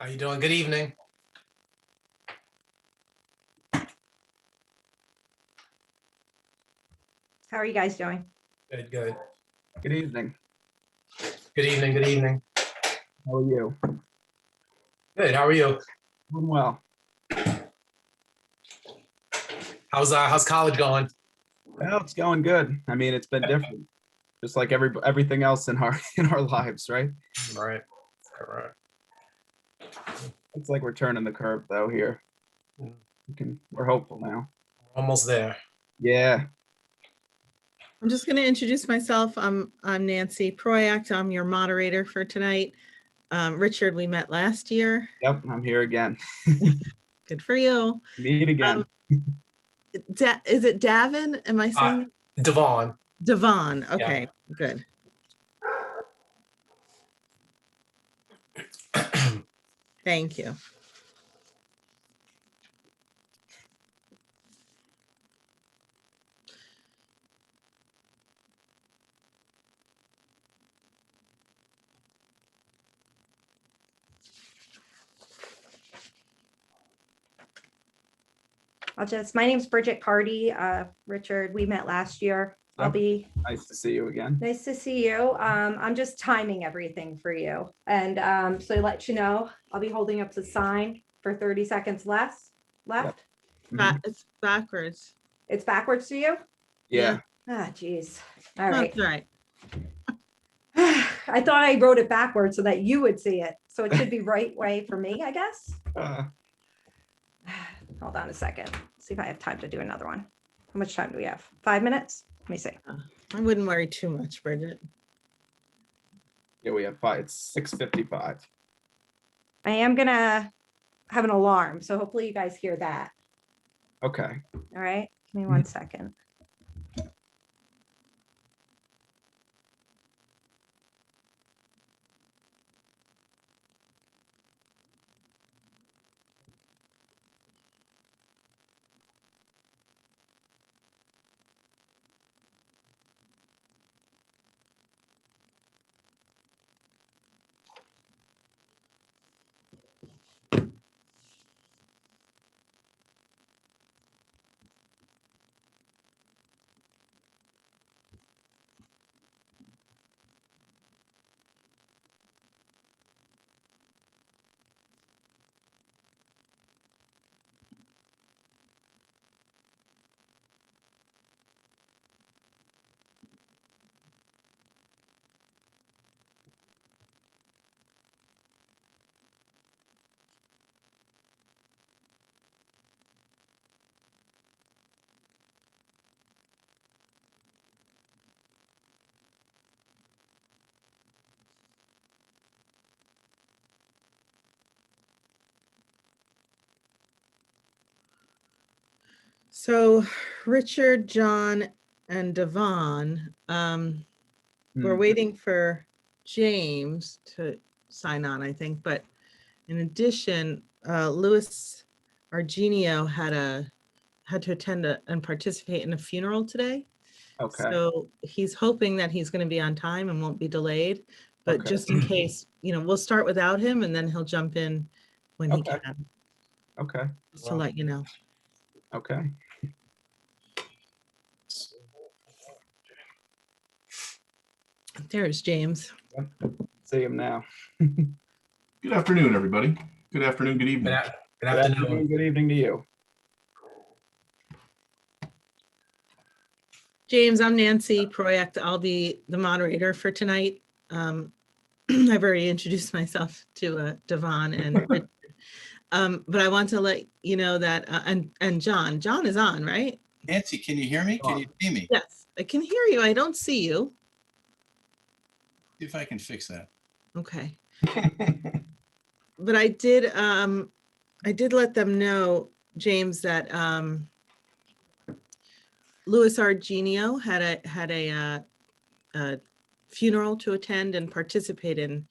How you doing? Good evening. How are you guys doing? Good, good. Good evening. Good evening, good evening. How are you? Good, how are you? Doing well. How's college going? Well, it's going good. I mean, it's been different, just like everything else in our lives, right? Right, correct. It's like we're turning the curve though here. We're hopeful now. Almost there. Yeah. I'm just going to introduce myself. I'm Nancy Proyact. I'm your moderator for tonight. Richard, we met last year. Yep. I'm here again. Good for you. Meet again. Is it Devon? Am I saying Devon. Devon? Okay, good. Thank you. My name's Bridget Cardy. Richard, we met last year. Yep. Nice to see you again. Nice to see you. I'm just timing everything for you. And so to let you know, I'll be holding up the sign for 30 seconds left. Yep. It's backwards. It's backwards to you? Yeah. Ah, geez. All right. That's right. I thought I wrote it backwards so that you would see it. So it should be right way for me, I guess. Hold on a second. See if I have time to do another one. How much time do we have? 5 minutes? Let me see. I wouldn't worry too much, Bridget. Yeah, we have 5. It's 6:55. I am gonna have an alarm, so hopefully you guys hear that. Okay. All right, give me 1 second. So Richard, John, and Devon, we're waiting for James to sign on, I think. But in addition, Louis Argenio had to attend and participate in a funeral today. Okay. So he's hoping that he's going to be on time and won't be delayed. But Okay. just in case, we'll start without him and then he'll jump in when he Okay. can. Okay. Just to let you know. Okay. There's James. Yep. See him now. Good afternoon, everybody. Good afternoon, good evening. Good afternoon. Good evening to you. James, I'm Nancy Proyact. I'll be the moderator for tonight. I've already introduced myself to Devon and Richard. But I want to let you know that, and John is on, right? Nancy, can you hear me? Can you see me? Yes, I can hear you. I don't see you. See if I can fix that. Okay. But I did let them know, James, that Louis Argenio had a funeral to attend and participate in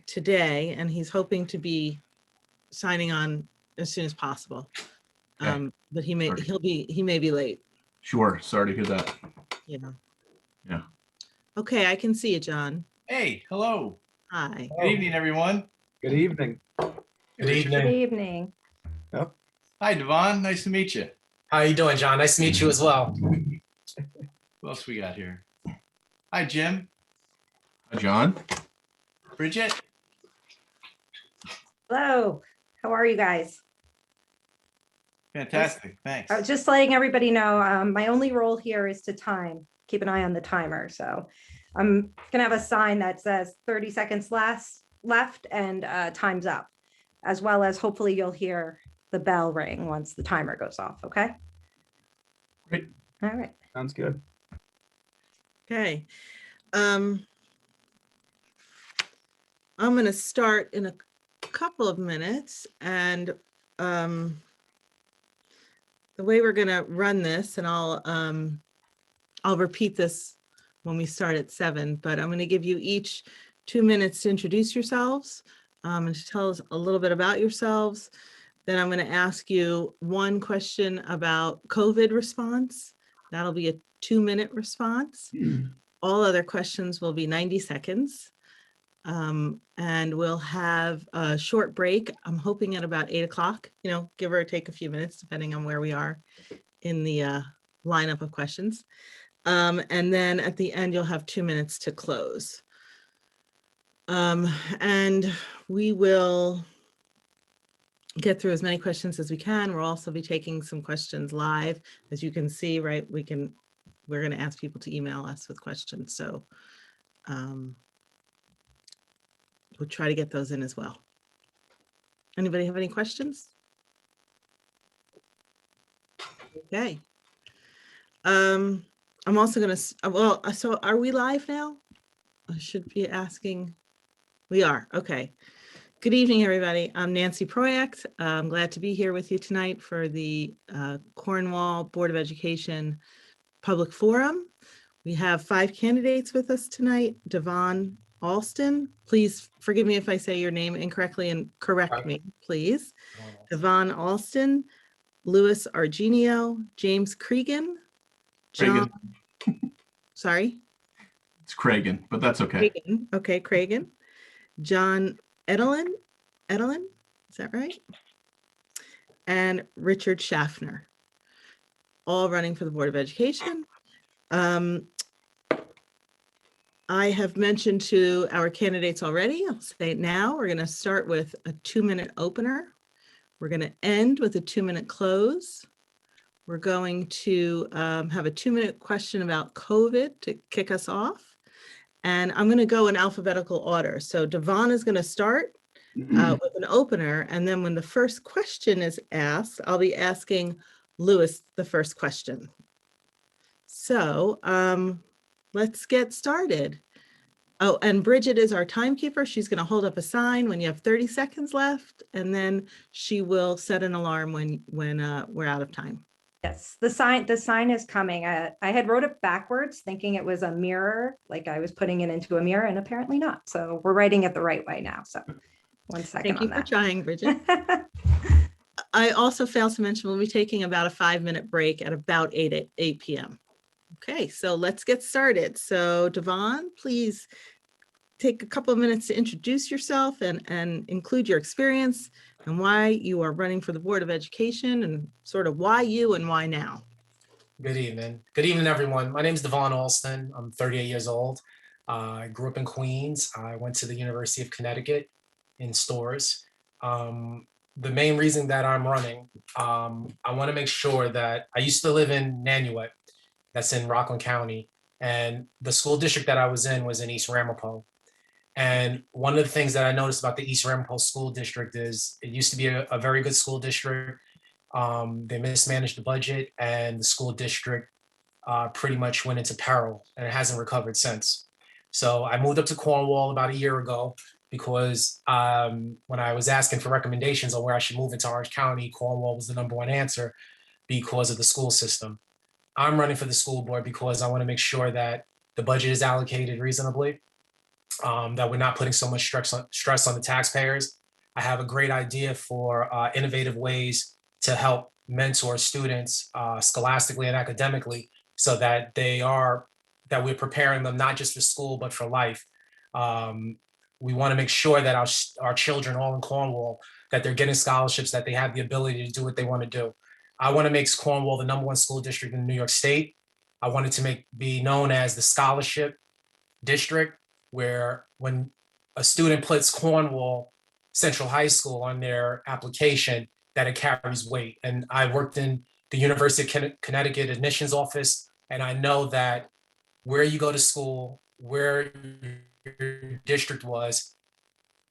today, and he's hoping to be signing on as soon as possible. Okay. But he may be late. Sure. Sorry to hear that. Yeah. Okay, I can see you, John. Hey, hello. Hi. Good evening, everyone. Good evening. Good Good evening. evening. Hi, Devon. Nice to meet you. How you doing, John? Nice to meet you as well. Who else we got here? Hi, Jim. Hi, John. Bridget. Hello. How are you guys? Fantastic. Thanks. Just letting everybody know, my only role here is to time, keep an eye on the timer. So I'm gonna have a sign that says 30 seconds left and time's up, as well as hopefully you'll hear the bell ring once the timer goes off, okay? Great. All right. Sounds good. Okay. I'm going to start in a couple of minutes, and the way we're going to run this, and I'll repeat this when we start at 7, but I'm going to give you each 2 minutes to introduce yourselves and to tell us a little bit about yourselves. Then I'm going to ask you one question about COVID response. That'll be a 2-minute response. All other questions will be 90 seconds. And we'll have a short break. I'm hoping at about 8 o'clock, give or take a few minutes, depending on where we are in the lineup of questions. And then at the end, you'll have 2 minutes to close. And we will get through as many questions as we can. We'll also be taking some questions live. As you can see, right, we're going to ask people to email us with questions. So we'll try to get those in as well. Anybody have any questions? Okay. I'm also going to, so are we live now? I should be asking. We are, okay. Good evening, everybody. I'm Nancy Proyact. I'm glad to be here with you tonight for the Cornwall Board of Education Public Forum. We have 5 candidates with us tonight. Devon Alston, please forgive me if I say your name incorrectly and correct me, please. Devon Alston, Louis Argenio, James Cragan, John, sorry? It's Cragan, but that's okay. Cragan. Okay, Cragan. John Edlund, is that right? And Richard Schaffner, all running for the Board of Education. I have mentioned to our candidates already, I'll say it now, we're going to start with a 2-minute opener. We're going to end with a 2-minute close. We're going to have a 2-minute question about COVID to kick us off. And I'm going to go in alphabetical order. So Devon is going to start with an opener. And then when the first question is asked, I'll be asking Louis the first question. So let's get started. Oh, and Bridget is our timekeeper. She's going to hold up a sign when you have 30 seconds left, and then she will set an alarm when we're out of time. Yes, the sign is coming. I had wrote it backwards, thinking it was a mirror, like I was putting it into a mirror, and apparently not. So we're writing it the right way now. So 1 second Thank you on for that. trying, Bridget. I also failed to mention we'll be taking about a 5-minute break at about 8 p.m. Okay, so let's get started. So Devon, please take a couple of minutes to introduce yourself and include your experience and why you are running for the Board of Education and sort of why you and why now. Good evening. Good evening, everyone. My name is Devon Alston. I'm 38 years old. I grew up in Queens. I went to the University of Connecticut in Storrs. The main reason that I'm running, I want to make sure that I used to live in Nanuet, that's in Rockland County, and the school district that I was in East Ramapo. And one of the things that I noticed about the East Ramapo School District is it used to be a very good school district. They mismanaged the budget, and the school district pretty much went into peril, and it hasn't recovered since. So I moved up to Cornwall about a year ago because when I was asking for recommendations on where I should move into Orange County, Cornwall was the #1 answer because of the school system. I'm running for the school board because I want to make sure that the budget is allocated reasonably, that we're not putting so much stress on the taxpayers. I have a great idea for innovative ways to help mentor students scholastically and academically so that we're preparing them not just for school, but for life. We want to make sure that our children all in Cornwall that they're getting scholarships, that they have the ability to do what they want to do. I want to make Cornwall the #1 school district in New York State. I want it to be known as the scholarship district, where when a student puts Cornwall Central High School on their application, that it carries weight. And I worked in the University of Connecticut admissions office, and I know that where you go to school, where your district was,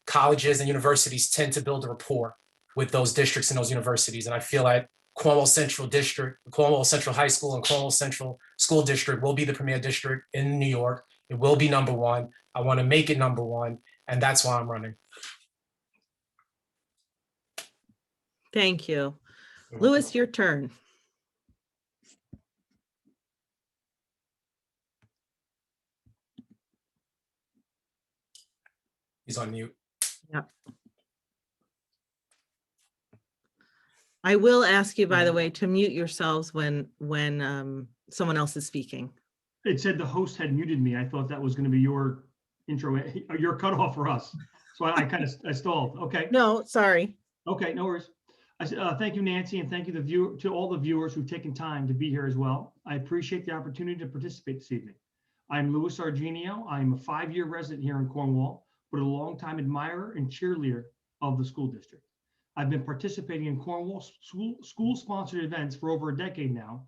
colleges and universities tend to build a rapport with those districts and those universities. And I feel like Cornwall Central District, Cornwall Central High School, and Cornwall Central School District will be the premier district in New York. It will be #1. I want to make it #1, and that's why I'm running. Thank you. Louis, your turn. He's on mute. Yep. I will ask you, by the way, to mute yourselves when someone else is speaking. It said the host had muted me. I thought that was going to be your intro, your cutoff for us. So I kind of stalled. Okay. No, sorry. Okay, no worries. Thank you, Nancy, and thank you to all the viewers who've taken time to be here as well. I appreciate the opportunity to participate this evening. I'm Louis Argenio. I'm a 5-year resident here in Cornwall, but a longtime admirer and cheerleader of the school district. I've been participating in Cornwall school-sponsored events for over a decade now,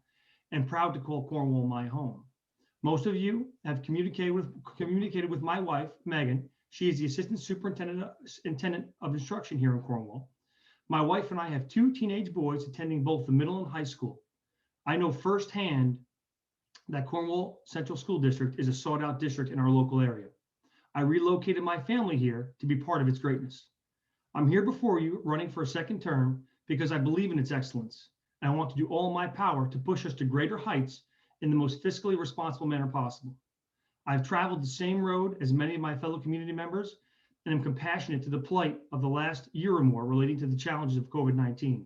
and proud to call Cornwall my home. Most of you have communicated with my wife, Megan. She is the Assistant Superintendent of Instruction here in Cornwall. My wife and I have 2 teenage boys attending both the middle and high school. I know firsthand that Cornwall Central School District is a sought-out district in our local area. I relocated my family here to be part of its greatness. I'm here before you running for a second term because I believe in its excellence, and I want to do all my power to push us to greater heights in the most fiscally responsible manner possible. I've traveled the same road as many of my fellow community members and am compassionate to the plight of the last year or more relating to the challenges of COVID-19.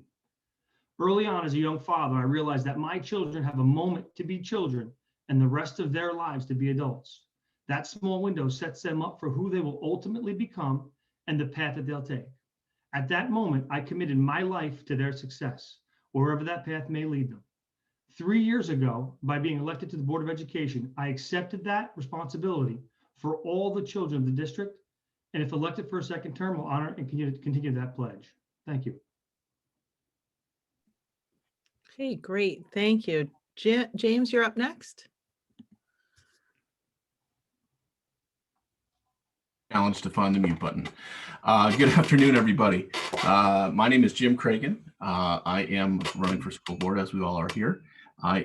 Early on as a young father, I realized that my children have a moment to be children and the rest of their lives to be adults. That small window sets them up for who they will ultimately become and the path that they'll take. At that moment, I committed my life to their success, wherever that path may lead them. 3 years ago, by being elected to the Board of Education, I accepted that responsibility for all the children of the district, and if elected for a second term, will honor and continue that pledge. Thank you. Okay, great. Thank you. James, you're up next. Challenge to find the mute button. Good afternoon, everybody. My name is Jim Cragan. I am running for school board, as we all are here. I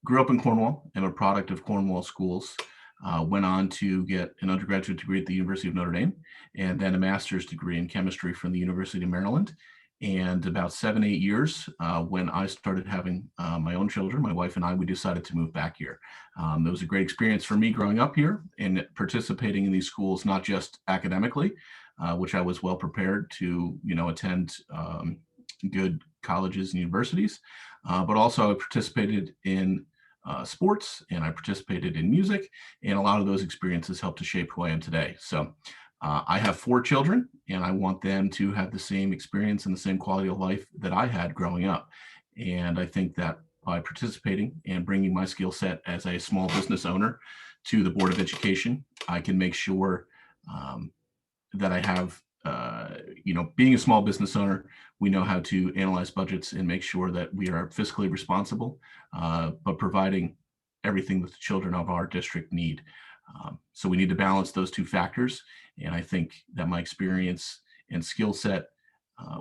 grew up in Cornwall. I'm a product of Cornwall schools. Went on to get an undergraduate degree at the University of Notre Dame, and then a master's degree in chemistry from the University of Maryland. And about 7-8 years, when I started having my own children, my wife and I, we decided to move back here. It was a great experience for me growing up here and participating in these schools, not just academically, which I was well prepared to, attend good colleges and universities, but also I participated in sports, and I participated in music, and a lot of those experiences helped to shape who I am today. So I have 4 children, and I want them to have the same experience and the same quality of life that I had growing up. And I think that by participating and bringing my skill set as a small business owner to the Board of Education, I can make sure that I have, being a small business owner, we know how to analyze budgets and make sure that we are fiscally responsible, but providing everything that the children of our district need. So we need to balance those 2 factors. And I think that my experience and skill set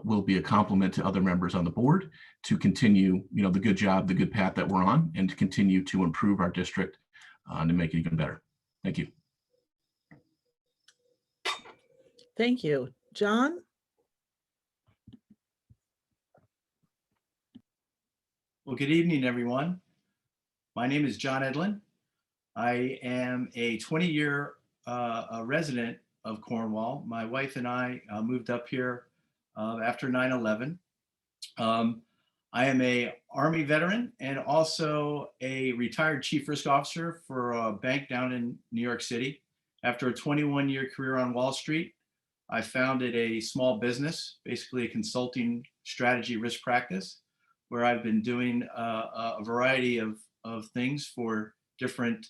will be a complement to other members on the board to continue, the good job, the good path that we're on, and to continue to improve our district and to make it even better. Thank you. Thank you. John? Well, good evening, everyone. My name is John Edlund. I am a 20-year resident of Cornwall. My wife and I moved up here after 9/11. I am a Army veteran and also a retired chief risk officer for a bank down in New York City. After a 21-year career on Wall Street, I founded a small business, basically a consulting strategy risk practice, where I've been doing a variety of things for different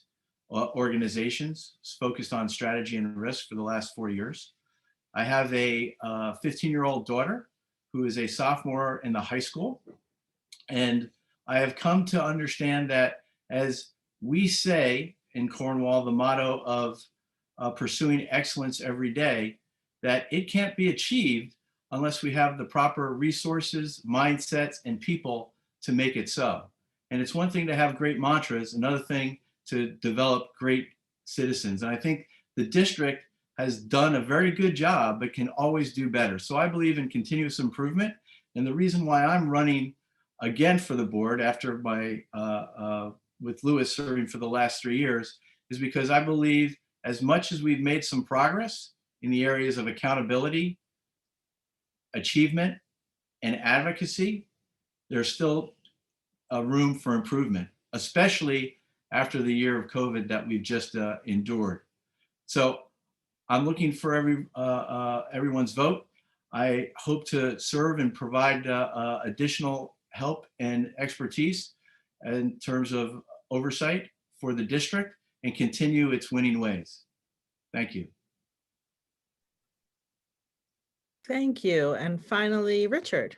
organizations focused on strategy and risk for the last 4 years. I have a 15-year-old daughter who is a sophomore in the high school. And I have come to understand that, as we say in Cornwall, the motto of pursuing excellence every day, that it can't be achieved unless we have the proper resources, mindsets, and people to make it so. And it's one thing to have great mantras, another thing to develop great citizens. And I think the district has done a very good job, but can always do better. So I believe in continuous improvement. And the reason why I'm running again for the board after my, with Lewis serving for the last 3 years, is because I believe as much as we've made some progress in the areas of accountability, achievement, and advocacy, there's still a room for improvement, especially after the year of COVID that we've just endured. So I'm looking for everyone's vote. I hope to serve and provide additional help and expertise in terms of oversight for the district and continue its winning ways. Thank you. Thank you. And finally, Richard.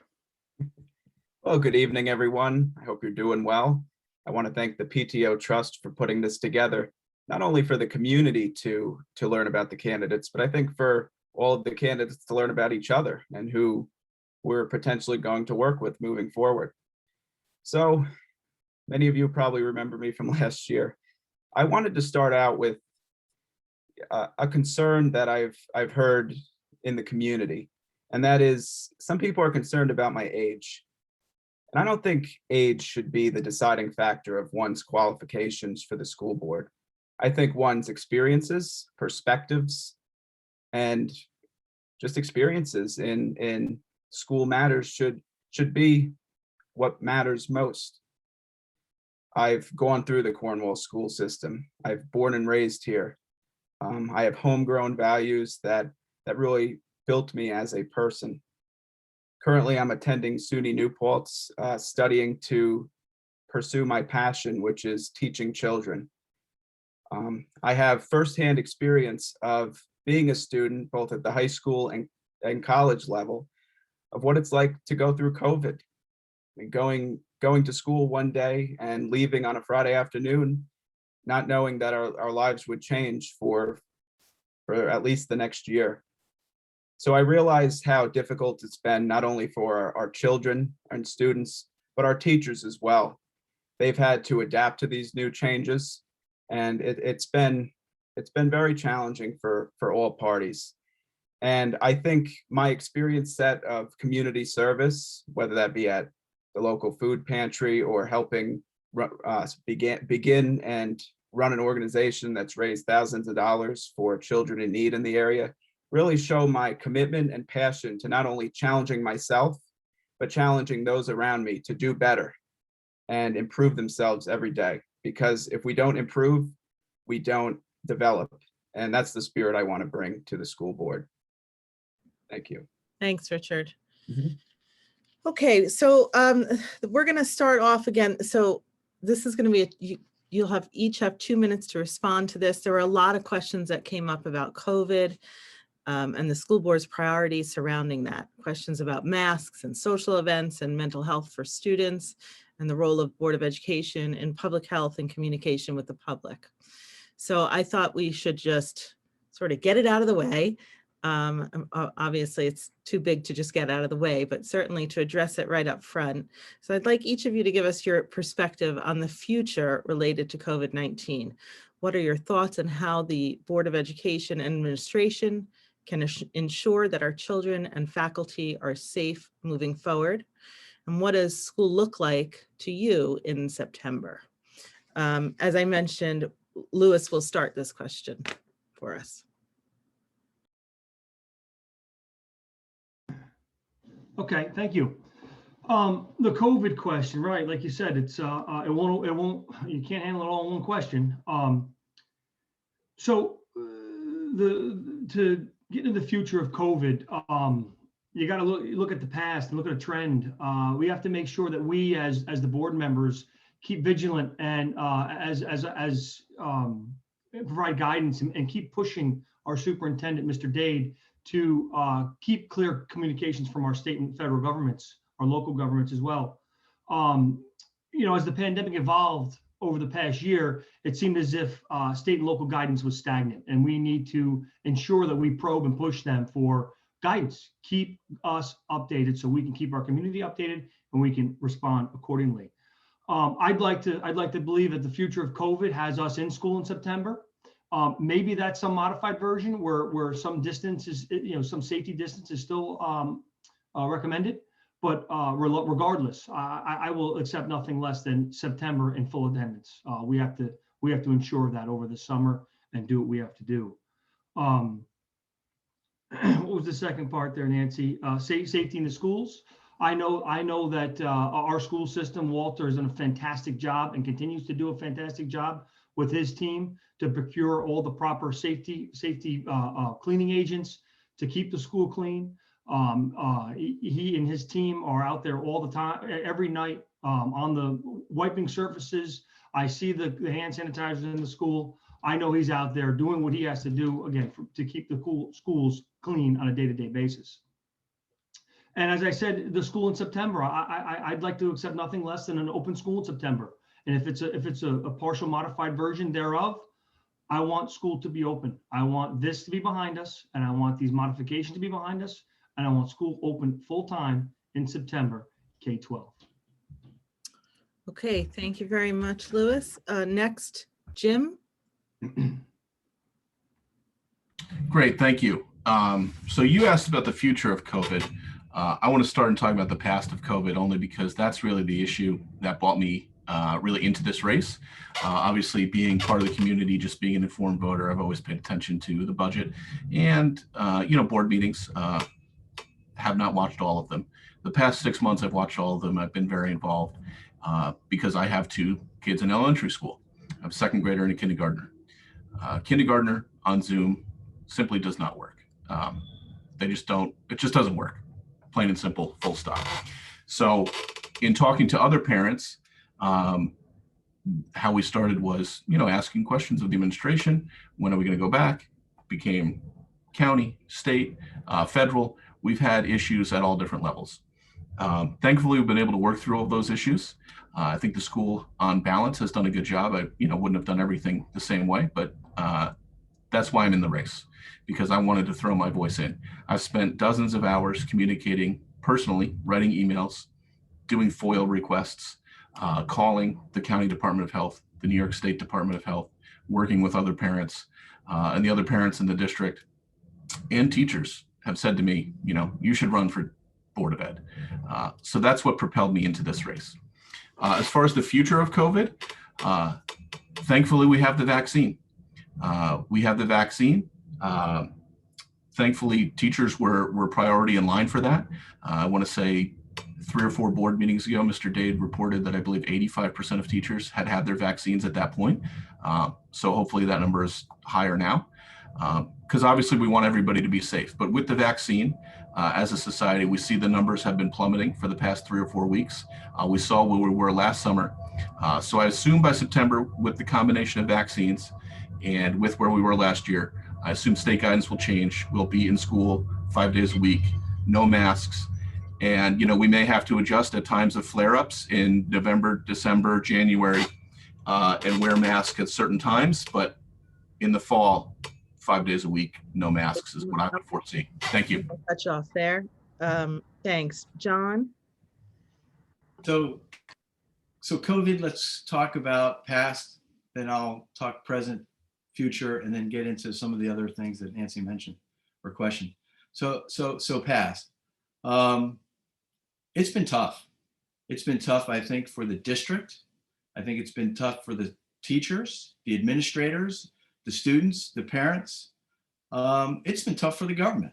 Well, good evening, everyone. I hope you're doing well. I want to thank the PTO Trust for putting this together, not only for the community to learn about the candidates, but I think for all of the candidates to learn about each other and who we're potentially going to work with moving forward. So many of you probably remember me from last year. I wanted to start out with a concern that I've heard in the community, and that is some people are concerned about my age. And I don't think age should be the deciding factor of one's qualifications for the school board. I think one's experiences, perspectives, and just experiences in school matters should be what matters most. I've gone through the Cornwall school system. I've born and raised here. I have homegrown values that really built me as a person. Currently, I'm attending SUNY New Paltz, studying to pursue my passion, which is teaching children. I have firsthand experience of being a student, both at the high school and college level, of what it's like to go through COVID. I mean, going to school one day and leaving on a Friday afternoon, not knowing that our lives would change for at least the next year. So I realized how difficult it's been, not only for our children and students, but our teachers as well. They've had to adapt to these new changes, and it's been very challenging for all parties. And I think my experience set of community service, whether that be at the local food pantry or helping begin and run an organization that's raised thousands of dollars for children in need in the area, really show my commitment and passion to not only challenging myself, but challenging those around me to do better and improve themselves every day. Because if we don't improve, we don't develop. And that's the spirit I want to bring to the school board. Thank you. Thanks, Richard. Mhm. Okay, so we're going to start off again. So this is going to be, you'll each have 2 minutes to respond to this. There were a lot of questions that came up about COVID. And the school board's priorities surrounding that. Questions about masks and social events and mental health for students and the role of Board of Education in public health and communication with the public. So I thought we should just sort of get it out of the way. Obviously, it's too big to just get out of the way, but certainly to address it right up front. So I'd like each of you to give us your perspective on the future related to COVID-19. What are your thoughts on how the Board of Education and administration can ensure that our children and faculty are safe moving forward? And what does school look like to you in September? As I mentioned, Lewis will start this question for us. Okay, thank you. The COVID question, right? Like you said, it's you can't handle it all in one question. So to getting to the future of COVID, you got to look at the past and look at a trend. We have to make sure that we, as the board members, keep vigilant and provide guidance and keep pushing our superintendent, Mr. Dade, to keep clear communications from our state and federal governments, our local governments as well. As the pandemic evolved over the past year, it seemed as if state and local guidance was stagnant, and we need to ensure that we probe and push them for guidance. Keep us updated so we can keep our community updated and we can respond accordingly. I'd like to believe that the future of COVID has us in school in September. Maybe that's some modified version where some distance is, some safety distance is still recommended. But regardless, I will accept nothing less than September in full attendance. We have to ensure that over the summer and do what we have to do. What was the second part there, Nancy? Safety in the schools. I know that our school system, Walter, has done a fantastic job and continues to do a fantastic job with his team to procure all the proper safety cleaning agents to keep the school clean. He and his team are out there all the time, every night, on the wiping surfaces. I see the hand sanitizers in the school. I know he's out there doing what he has to do, again, to keep the schools clean on a day-to-day basis. And as I said, the school in September, I'd like to accept nothing less than an open school in September. And if it's a partial modified version thereof, I want school to be open. I want this to be behind us, and I want these modifications to be behind us, and I want school open full-time in September, K-12. Okay, thank you very much, Louis. Next, Jim. Great, thank you. So you asked about the future of COVID. I want to start and talk about the past of COVID only because that's really the issue that brought me really into this race. Obviously, being part of the community, just being an informed voter, I've always paid attention to the budget and, board meetings. Have not watched all of them. The past 6 months, I've watched all of them. I've been very involved because I have 2 kids in elementary school. I have a second grader and a kindergartner. Kindergartner on Zoom simply does not work. It just doesn't work. Plain and simple, full stop. So in talking to other parents, how we started was, asking questions of the administration. When are we going to go back? Became county, state, federal. We've had issues at all different levels. Thankfully, we've been able to work through all of those issues. I think the school on balance has done a good job. I wouldn't have done everything the same way, but that's why I'm in the race, because I wanted to throw my voice in. I've spent dozens of hours communicating personally, writing emails, doing FOIL requests, calling the County Department of Health, the New York State Department of Health, working with other parents and the other parents in the district, and teachers have said to me, you should run for Board of Ed. So that's what propelled me into this race. As far as the future of COVID, thankfully we have the vaccine. Thankfully, teachers were priority in line for that. I want to say 3 or 4 board meetings ago, Mr. Dade reported that I believe 85% of teachers had had their vaccines at that point. So hopefully that number is higher now, because obviously we want everybody to be safe. But with the vaccine, as a society, we see the numbers have been plummeting for the past 3 or 4 weeks. We saw where we were last summer. So I assume by September, with the combination of vaccines and with where we were last year, I assume state guidance will change. We'll be in school 5 days a week, no masks. And, we may have to adjust at times of flare-ups in November, December, January, and wear masks at certain times. But in the fall, 5 days a week, no masks is what I would foresee. Thank you. I'll cut you off there. Thanks. John? So COVID, let's talk about past, then I'll talk present, future, and then get into some of the other things that Nancy mentioned or questioned. So past. It's been tough. It's been tough, I think, for the district. I think it's been tough for the teachers, the administrators, the students, the parents. It's been tough for the government.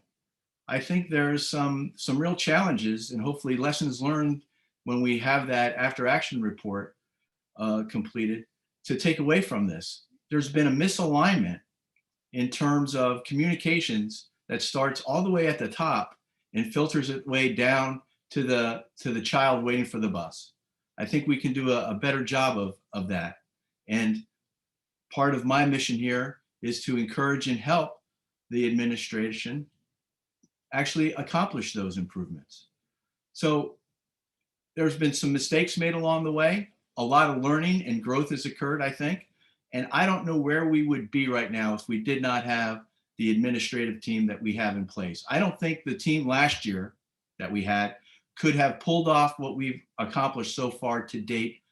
I think there's some real challenges and hopefully lessons learned when we have that after action report completed to take away from this. There's been a misalignment in terms of communications that starts all the way at the top and filters its way down to the child waiting for the bus. I think we can do a better job of that. And part of my mission here is to encourage and help the administration actually accomplish those improvements. So there's been some mistakes made along the way. A lot of learning and growth has occurred, I think. And I don't know where we would be right now if we did not have the administrative team that we have in place. I don't think the team last year that we had could have pulled off what we've accomplished so far to date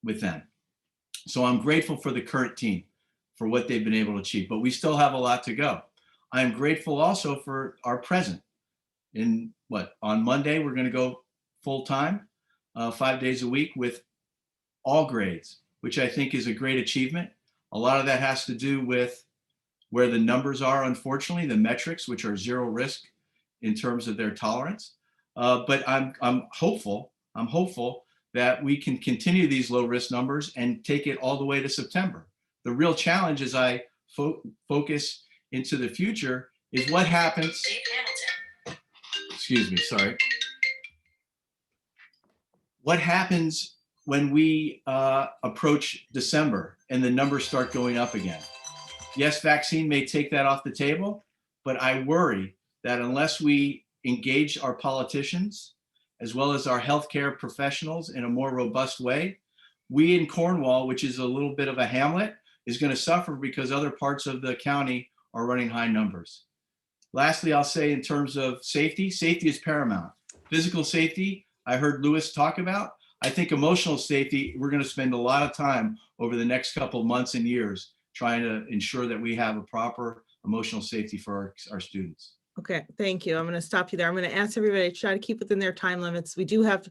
with them. So I'm grateful for the current team for what they've been able to achieve, but we still have a lot to go. I'm grateful also for our present. On Monday, we're going to go full time, 5 days a week with all grades, which I think is a great achievement. A lot of that has to do with where the numbers are, unfortunately, the metrics, which are zero risk in terms of their tolerance. But I'm hopeful that we can continue these low risk numbers and take it all the way to September. The real challenge as I focus into the future is what happens. Excuse me, sorry. What happens when we approach December and the numbers start going up again? Yes, vaccine may take that off the table, but I worry that unless we engage our politicians as well as our healthcare professionals in a more robust way, we in Cornwall, which is a little bit of a hamlet, is going to suffer because other parts of the county are running high numbers. Lastly, I'll say in terms of safety, safety is paramount. Physical safety, I heard Lewis talk about. I think emotional safety, we're going to spend a lot of time over the next couple of months and years trying to ensure that we have a proper emotional safety for our students. Okay, thank you. I'm going to stop you there. I'm going to ask everybody to try to keep within their time limits. We do have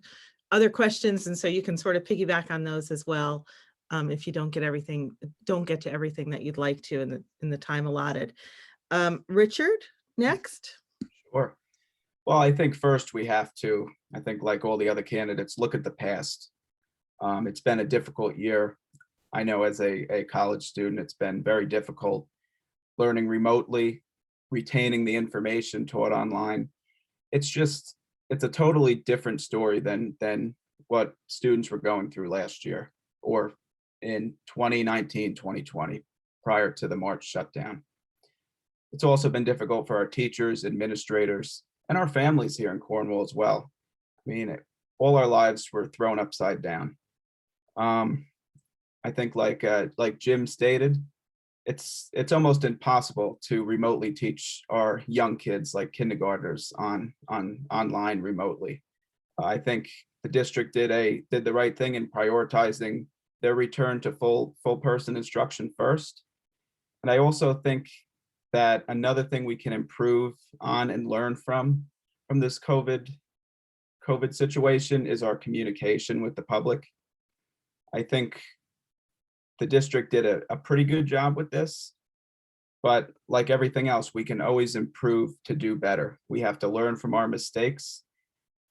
other questions, and so you can sort of piggyback on those as well. If you don't get to everything that you'd like to in the time allotted. Richard, next. Sure. Well, I think first we have to, I think like all the other candidates, look at the past. It's been a difficult year. I know as a college student, it's been very difficult learning remotely, retaining the information taught online. It's a totally different story than what students were going through last year or in 2019, 2020, prior to the March shutdown. It's also been difficult for our teachers, administrators, and our families here in Cornwall as well. I mean, all our lives were thrown upside down. I think like Jim stated, it's almost impossible to remotely teach our young kids like kindergartners online remotely. I think the district did the right thing in prioritizing their return to full person instruction first. And I also think that another thing we can improve on and learn from this COVID situation is our communication with the public. I think the district did a pretty good job with this, but like everything else, we can always improve to do better. We have to learn from our mistakes.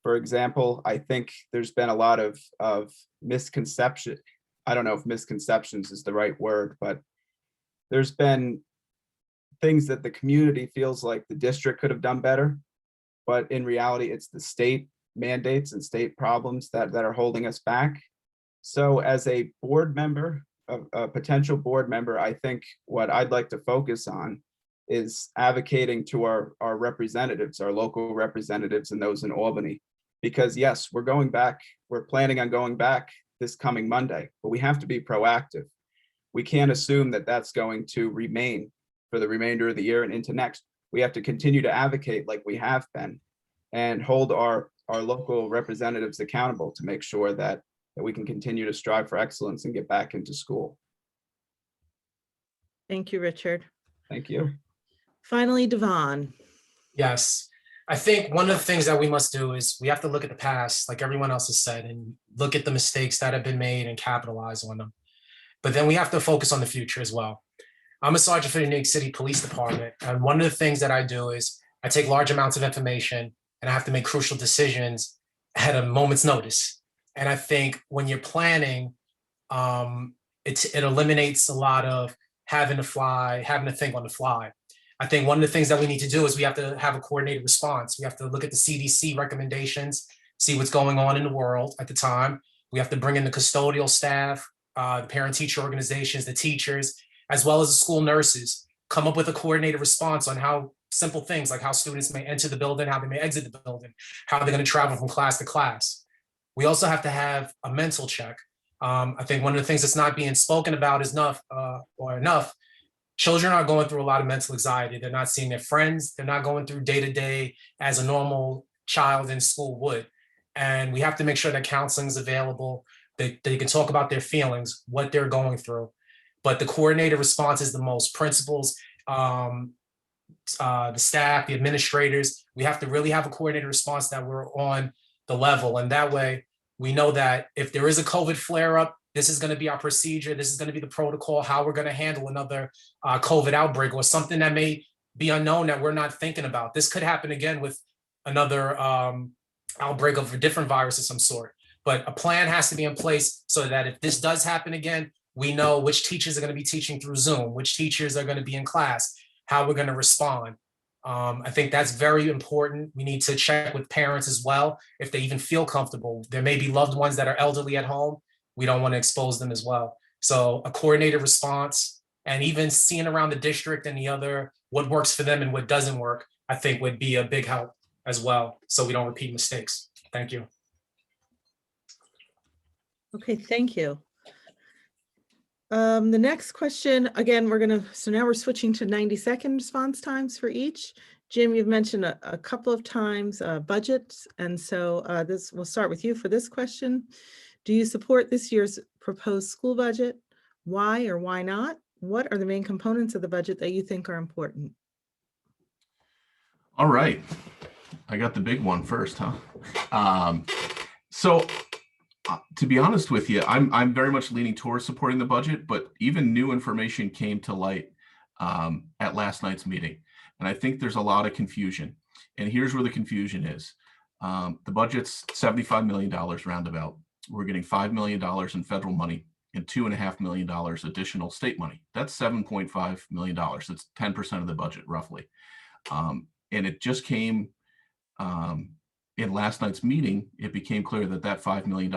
For example, I think there's been a lot of misconception. I don't know if misconceptions is the right word, but there's been things that the community feels like the district could have done better, but in reality, it's the state mandates and state problems that are holding us back. So as a board member, a potential board member, I think what I'd like to focus on is advocating to our representatives, our local representatives and those in Albany, because yes, we're planning on going back this coming Monday, but we have to be proactive. We can't assume that that's going to remain for the remainder of the year and into next. We have to continue to advocate like we have been and hold our local representatives accountable to make sure that we can continue to strive for excellence and get back into school. Thank you, Richard. Thank you. Finally, Devon. Yes. I think one of the things that we must do is we have to look at the past, like everyone else has said, and look at the mistakes that have been made and capitalize on them. But then we have to focus on the future as well. I'm a sergeant for the New York City Police Department. And one of the things that I do is I take large amounts of information and I have to make crucial decisions at a moment's notice. And I think when you're planning, it eliminates a lot of having to think on the fly. I think one of the things that we need to do is we have to have a coordinated response. We have to look at the CDC recommendations, see what's going on in the world at the time. We have to bring in the custodial staff, the parent-teacher organizations, the teachers, as well as the school nurses, come up with a coordinated response on how simple things like how students may enter the building, how they may exit the building, how they're going to travel from class to class. We also have to have a mental check. I think one of the things that's not being spoken about is enough. Children are going through a lot of mental anxiety. They're not seeing their friends. They're not going through day to day as a normal child in school would. And we have to make sure that counseling is available. They can talk about their feelings, what they're going through. But the coordinated response is the most. Principals, the staff, the administrators, we have to really have a coordinated response that we're on the level. And that way we know that if there is a COVID flare up, this is going to be our procedure. This is going to be the protocol, how we're going to handle another COVID outbreak or something that may be unknown that we're not thinking about. This could happen again with another outbreak of a different virus of some sort. But a plan has to be in place so that if this does happen again, we know which teachers are going to be teaching through Zoom, which teachers are going to be in class, how we're going to respond. I think that's very important. We need to check with parents as well, if they even feel comfortable. There may be loved ones that are elderly at home. We don't want to expose them as well. So a coordinated response and even seeing around the district and the other, what works for them and what doesn't work, I think would be a big help as well. So we don't repeat mistakes. Thank you. Okay, thank you. The next question, again, so now we're switching to 90-second response times for each. Jim, you've mentioned a couple of times budgets. And so we'll start with you for this question. Do you support this year's proposed school budget? Why or why not? What are the main components of the budget that you think are important? All right. I got the big one first, huh? To be honest with you, I'm very much leaning towards supporting the budget, but even new information came to light at last night's meeting. And I think there's a lot of confusion. And here's where the confusion is. The budget's $75 million roundabout. We're getting $5 million in federal money and $2.5 million additional state money. That's $7.5 million. That's 10% of the budget, roughly. And it just came in last night's meeting, it became clear that that $5 million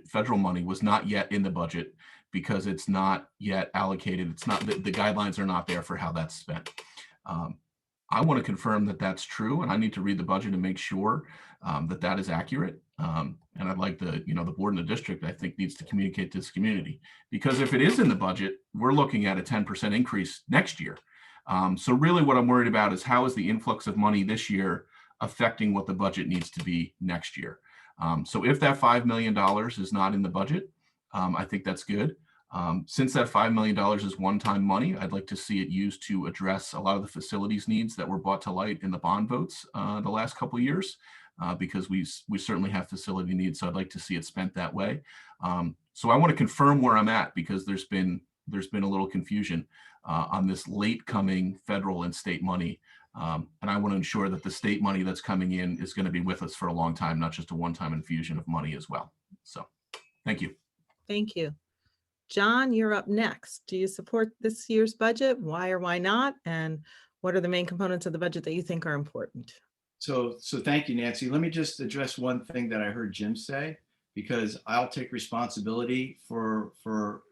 federal money was not yet in the budget because it's not yet allocated. It's not, the guidelines are not there for how that's spent. I want to confirm that that's true, and I need to read the budget and make sure that that is accurate. And I'd like the board and the district, I think, needs to communicate to this community, because if it is in the budget, we're looking at a 10% increase next year. So really what I'm worried about is how is the influx of money this year affecting what the budget needs to be next year. So if that $5 million is not in the budget, I think that's good. Since that $5 million is one-time money, I'd like to see it used to address a lot of the facilities needs that were brought to light in the bond votes the last couple of years, because we certainly have facility needs. So I'd like to see it spent that way. So I want to confirm where I'm at, because there's been a little confusion on this late coming federal and state money. And I want to ensure that the state money that's coming in is going to be with us for a long time, not just a one-time infusion of money as well. So thank you. Thank you. John, you're up next. Do you support this year's budget? Why or why not? And what are the main components of the budget that you think are important? So thank you, Nancy. Let me just address one thing that I heard Jim say, because I'll take responsibility for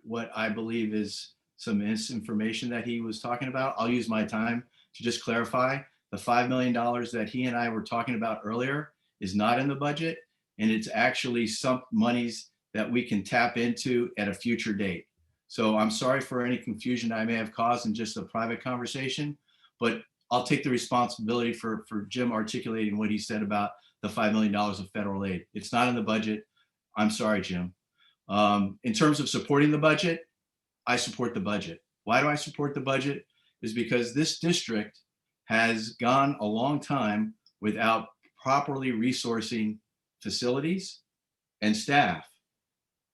what I believe is some misinformation that he was talking about. I'll use my time to just clarify. The $5 million that he and I were talking about earlier is not in the budget, and it's actually some monies that we can tap into at a future date. So I'm sorry for any confusion I may have caused in just a private conversation, but I'll take the responsibility for Jim articulating what he said about the $5 million of federal aid. It's not in the budget. I'm sorry, Jim. In terms of supporting the budget, I support the budget. Why do I support the budget? Is because this district has gone a long time without properly resourcing facilities and staff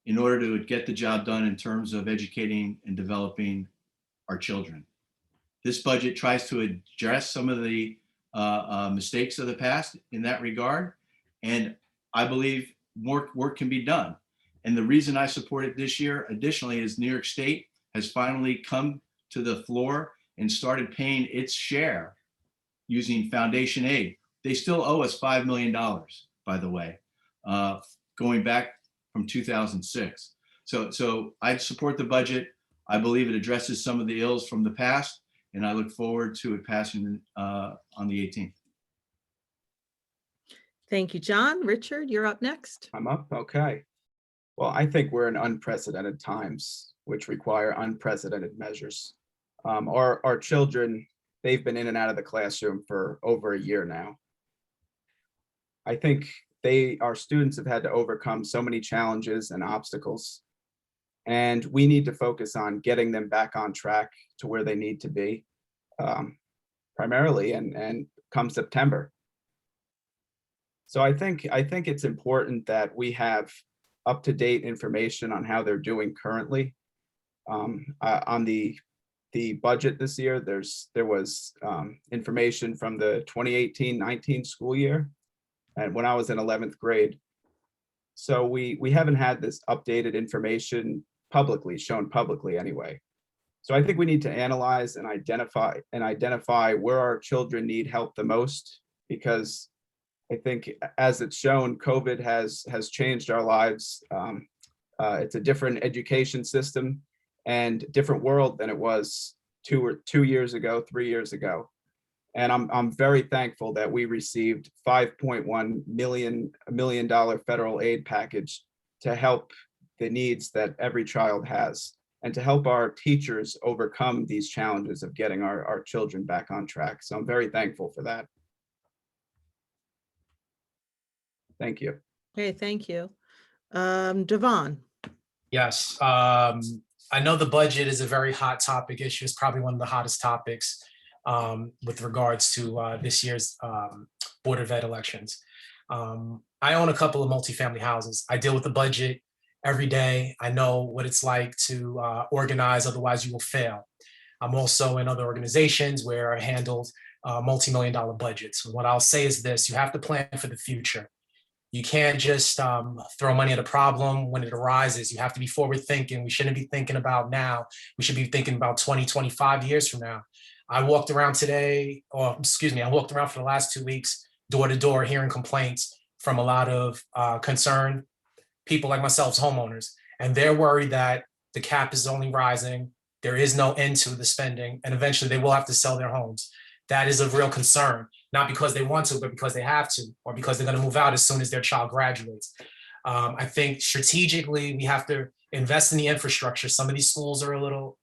in order to get the job done in terms of educating and developing our children. This budget tries to address some of the mistakes of the past in that regard, and I believe more work can be done. And the reason I support it this year, additionally, is New York State has finally come to the floor and started paying its share using foundation aid. They still owe us $5 million, by the way, going back from 2006. So I support the budget. I believe it addresses some of the ills from the past, and I look forward to it passing on the 18th. Thank you, John. Richard, you're up next. I'm up. Okay. Well, I think we're in unprecedented times, which require unprecedented measures. Our children, they've been in and out of the classroom for over a year now. I think our students have had to overcome so many challenges and obstacles, and we need to focus on getting them back on track to where they need to be, primarily, and come September. So I think it's important that we have up-to-date information on how they're doing currently. On the budget this year, there was information from the 2018-19 school year, and when I was in 11th grade. So we haven't had this updated information shown publicly anyway. So I think we need to analyze and identify where our children need help the most, because I think, as it's shown, COVID has changed our lives. It's a different education system and different world than it was 2 years ago, 3 years ago. And I'm very thankful that we received $5.1 million federal aid package to help the needs that every child has, and to help our teachers overcome these challenges of getting our children back on track. So I'm very thankful for that. Thank you. Okay, thank you. Devon. Yes, I know the budget is a very hot topic issue. It's probably one of the hottest topics with regards to this year's Board of Ed elections. I own a couple of multifamily houses. I deal with the budget every day. I know what it's like to organize, otherwise you will fail. I'm also in other organizations where I handled multi-million-dollar budgets. What I'll say is this: you have to plan for the future. You can't just throw money at a problem when it arises. You have to be forward thinking. We shouldn't be thinking about now. We should be thinking about 20, 25 years from now. I walked around today, I walked around for the last 2 weeks, door to door, hearing complaints from a lot of concerned people like myself, homeowners, and they're worried that the cap is only rising. There is no end to the spending, and eventually they will have to sell their homes. That is a real concern, not because they want to, but because they have to, or because they're going to move out as soon as their child graduates. I think strategically we have to invest in the infrastructure. Some of these schools are a little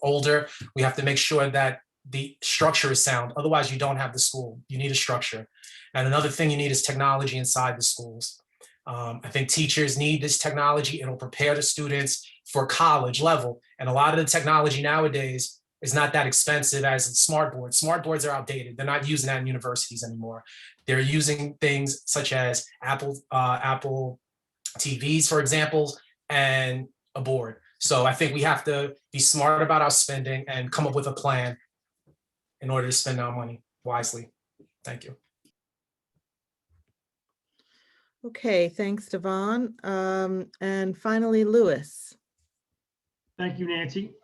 older. We have to make sure that the structure is sound. Otherwise, you don't have the school. You need a structure. And another thing you need is technology inside the schools. I think teachers need this technology. It'll prepare the students for college level. And a lot of the technology nowadays is not that expensive as smart boards. Smart boards are outdated. They're not using that in universities anymore. They're using things such as Apple TVs, for example, and a board. So I think we have to be smart about our spending and come up with a plan in order to spend our money wisely. Thank you. Okay, thanks, Devon. And finally, Lewis. Thank you, Nancy.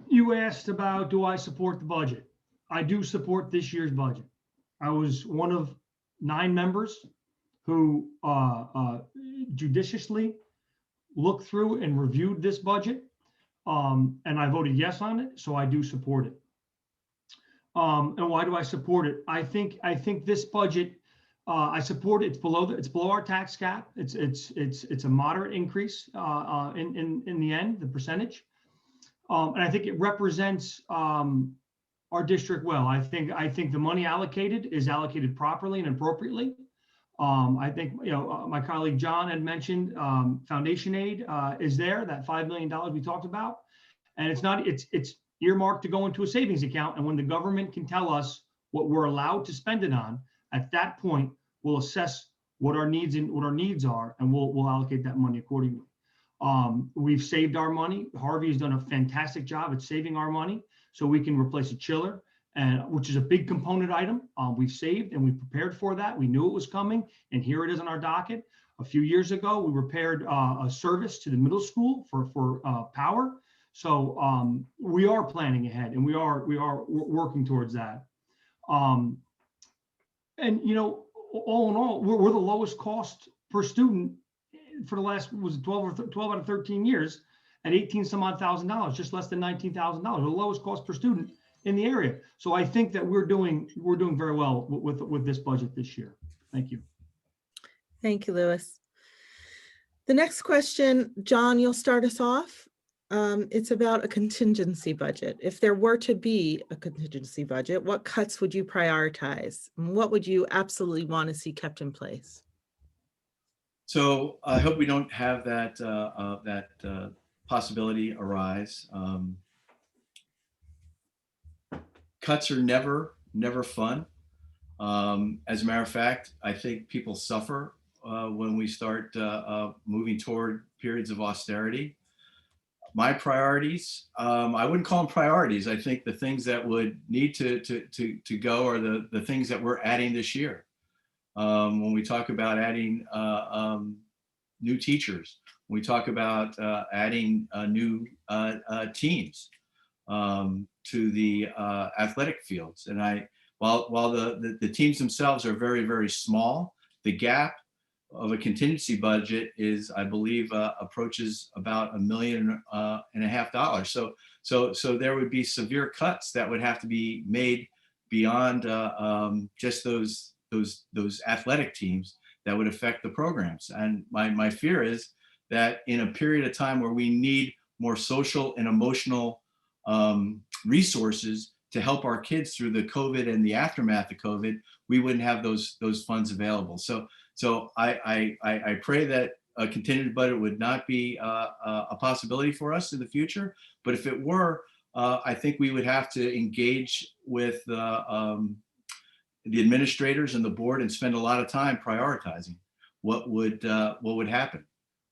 You asked about, do I support the budget? I do support this year's budget. I was one of 9 members who judiciously looked through and reviewed this budget, and I voted yes on it, so I do support it. And why do I support it? I think this budget, I support it. It's below our tax cap. It's a moderate increase in the end, the percentage. And I think it represents our district well. I think the money allocated is allocated properly and appropriately. I think, my colleague John had mentioned foundation aid is there, that $5 million we talked about, and it's earmarked to go into a savings account. And when the government can tell us what we're allowed to spend it on, at that point we'll assess what our needs are, and we'll allocate that money accordingly. We've saved our money. Harvey has done a fantastic job at saving our money so we can replace a chiller, which is a big component item. We've saved and we prepared for that. We knew it was coming, and here it is on our docket. A few years ago, we repaired a service to the middle school for power. So we are planning ahead, and we are working towards that. And all in all, we're the lowest cost per student for the last 12 out of 13 years at 18 some odd $1,000, just less than $19,000, the lowest cost per student in the area. So I think that we're doing very well with this budget this year. Thank you. Thank you, Louis. The next question, John, you'll start us off. It's about a contingency budget. If there were to be a contingency budget, what cuts would you prioritize? And what would you absolutely want to see kept in place? So I hope we don't have that possibility arise. Cuts are never fun. As a matter of fact, I think people suffer when we start moving toward periods of austerity. My priorities, I wouldn't call them priorities. I think the things that would need to go are the things that we're adding this year. When we talk about adding new teachers, when we talk about adding new teams to the athletic fields. And while the teams themselves are very, very small, the gap of a contingency budget is, I believe, approaches about $1.5 million. So there would be severe cuts that would have to be made beyond just those athletic teams that would affect the programs. And my fear is that in a period of time where we need more social and emotional resources to help our kids through the COVID and the aftermath of COVID, we wouldn't have those funds available. So I pray that a contingent budget would not be a possibility for us in the future. But if it were, I think we would have to engage with the administrators and the board and spend a lot of time prioritizing what would happen.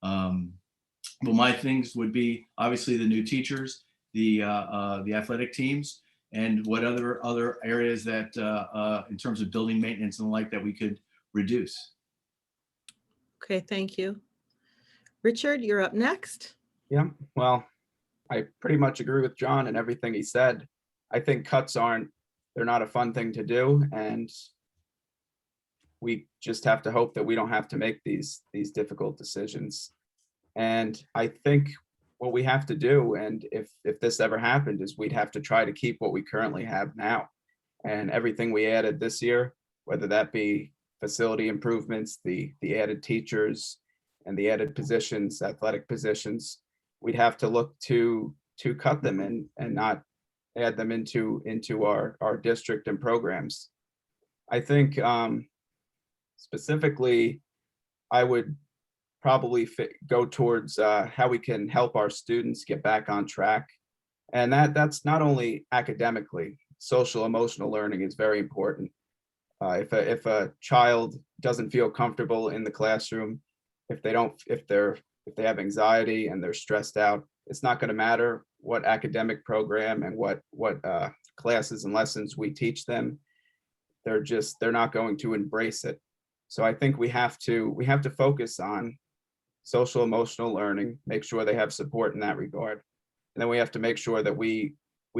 Well, my things would be obviously the new teachers, the athletic teams, and what other areas that in terms of building maintenance and the like that we could reduce. Okay, thank you. Richard, you're up next. Yeah, well, I pretty much agree with John and everything he said. I think cuts they're not a fun thing to do, and we just have to hope that we don't have to make these difficult decisions. And I think what we have to do, and if this ever happened, is we'd have to try to keep what we currently have now. And everything we added this year, whether that be facility improvements, the added teachers and the added positions, athletic positions, we'd have to look to cut them and not add them into our district and programs. I think specifically, I would probably go towards how we can help our students get back on track. And that's not only academically, social emotional learning is very important. If a child doesn't feel comfortable in the classroom, if they have anxiety and they're stressed out, it's not going to matter what academic program and what classes and lessons we teach them. They're not going to embrace it. So I think we have to focus on social emotional learning, make sure they have support in that regard. And then we have to make sure that we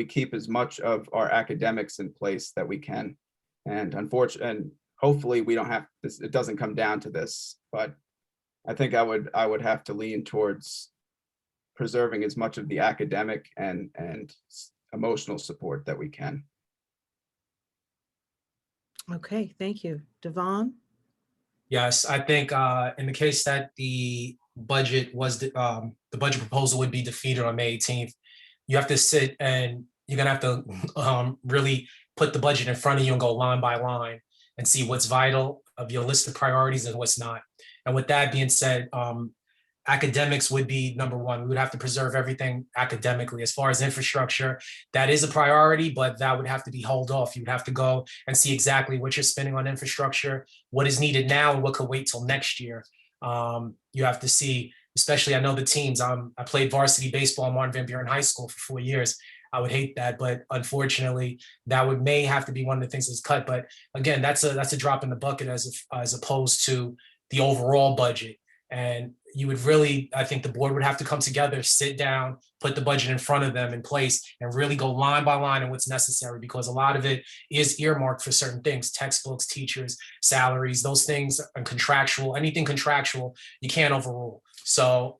keep as much of our academics in place that we can. And unfortunately, hopefully we don't have this, it doesn't come down to this, but I think I would have to lean towards preserving as much of the academic and emotional support that we can. Okay, thank you. Devon? Yes, I think in the case that the budget proposal would be defeated on May 18th, you have to sit and you're gonna have to really put the budget in front of you and go line by line and see what's vital of your list of priorities and what's not. And with that being said, academics would be number one. We would have to preserve everything academically. As far as infrastructure, that is a priority, but that would have to be held off. You would have to go and see exactly what you're spending on infrastructure, what is needed now, and what could wait till next year. You have to see, especially I know the teams. I played varsity baseball in Martin Van Buren High School for 4 years. I would hate that, but unfortunately, that may have to be one of the things that's cut. But again, that's a drop in the bucket as opposed to the overall budget. And you would really, I think the board would have to come together, sit down, put the budget in front of them in place, and really go line by line on what's necessary, because a lot of it is earmarked for certain things: textbooks, teachers, salaries, those things, and contractual, anything contractual, you can't overrule. So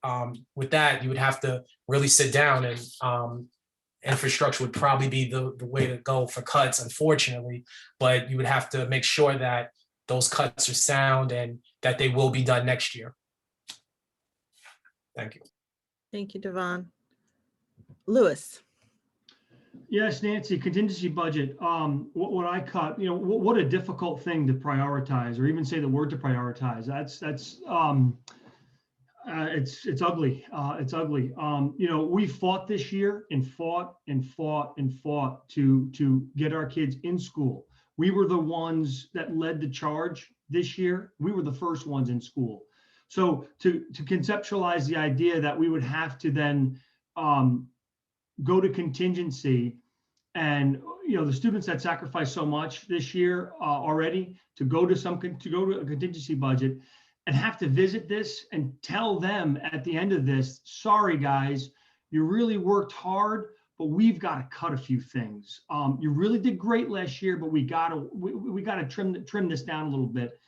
with that, you would have to really sit down, and infrastructure would probably be the way to go for cuts, unfortunately, but you would have to make sure that those cuts are sound and that they will be done next year. Thank you. Thank you, Devon. Lewis. Yes, Nancy, contingency budget. What I cut, what a difficult thing to prioritize, or even say the word to prioritize. It's ugly. It's ugly. We fought this year and fought to get our kids in school. We were the ones that led the charge this year. We were the first ones in school. So to conceptualize the idea that we would have to then go to contingency, and the students that sacrificed so much this year already to go to a contingency budget, and have to visit this and tell them at the end of this, sorry guys, you really worked hard, but we've got to cut a few things. You really did great last year, but we got to trim this down a little bit.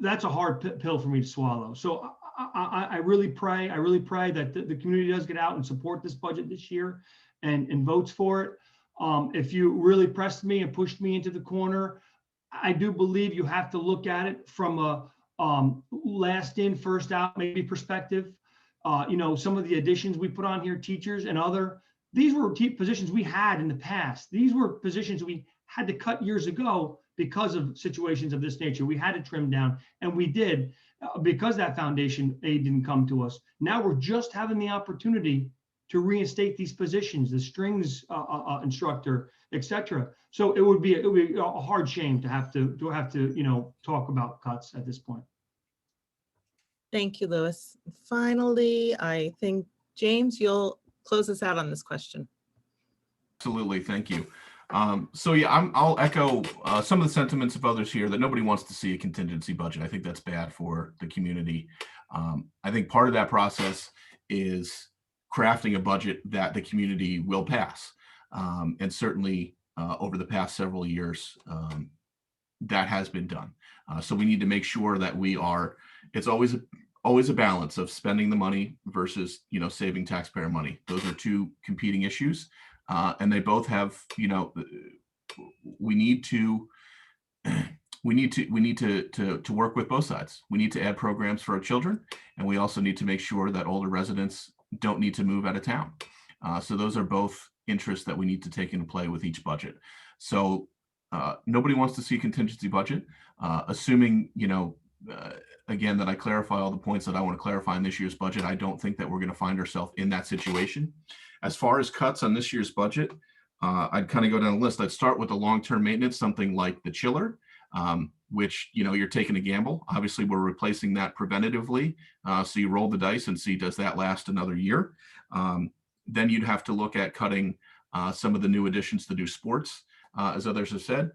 That's a hard pill for me to swallow. So I really pray that the community does get out and support this budget this year and votes for it. If you really pressed me and pushed me into the corner, I do believe you have to look at it from a last in, first out maybe perspective. Some of the additions we put on here, teachers and these were positions we had in the past. These were positions we had to cut years ago because of situations of this nature. We had to trim down, and we did because that foundation aid didn't come to us. Now we're just having the opportunity to reinstate these positions, the strings instructor, etc. So it would be a hard shame to have to talk about cuts at this point. Thank you, Lewis. Finally, I think, James, you'll close us out on this question. Absolutely, thank you. So yeah, I'll echo some of the sentiments of others here, that nobody wants to see a contingency budget. I think that's bad for the community. I think part of that process is crafting a budget that the community will pass. And certainly over the past several years, that has been done. So we need to make sure that it's always a balance of spending the money versus, saving taxpayer money. Those are two competing issues. And they both have, we need to work with both sides. We need to add programs for our children, and we also need to make sure that older residents don't need to move out of town. So those are both interests that we need to take into play with each budget. So nobody wants to see a contingency budget, assuming, again, that I clarify all the points that I want to clarify in this year's budget. I don't think that we're going to find ourselves in that situation. As far as cuts on this year's budget, I'd kind of go down the list. I'd start with the long-term maintenance, something like the chiller, which, you're taking a gamble. Obviously, we're replacing that preventatively. So you roll the dice and see, does that last another year? Then you'd have to look at cutting some of the new additions to do sports, as others have said.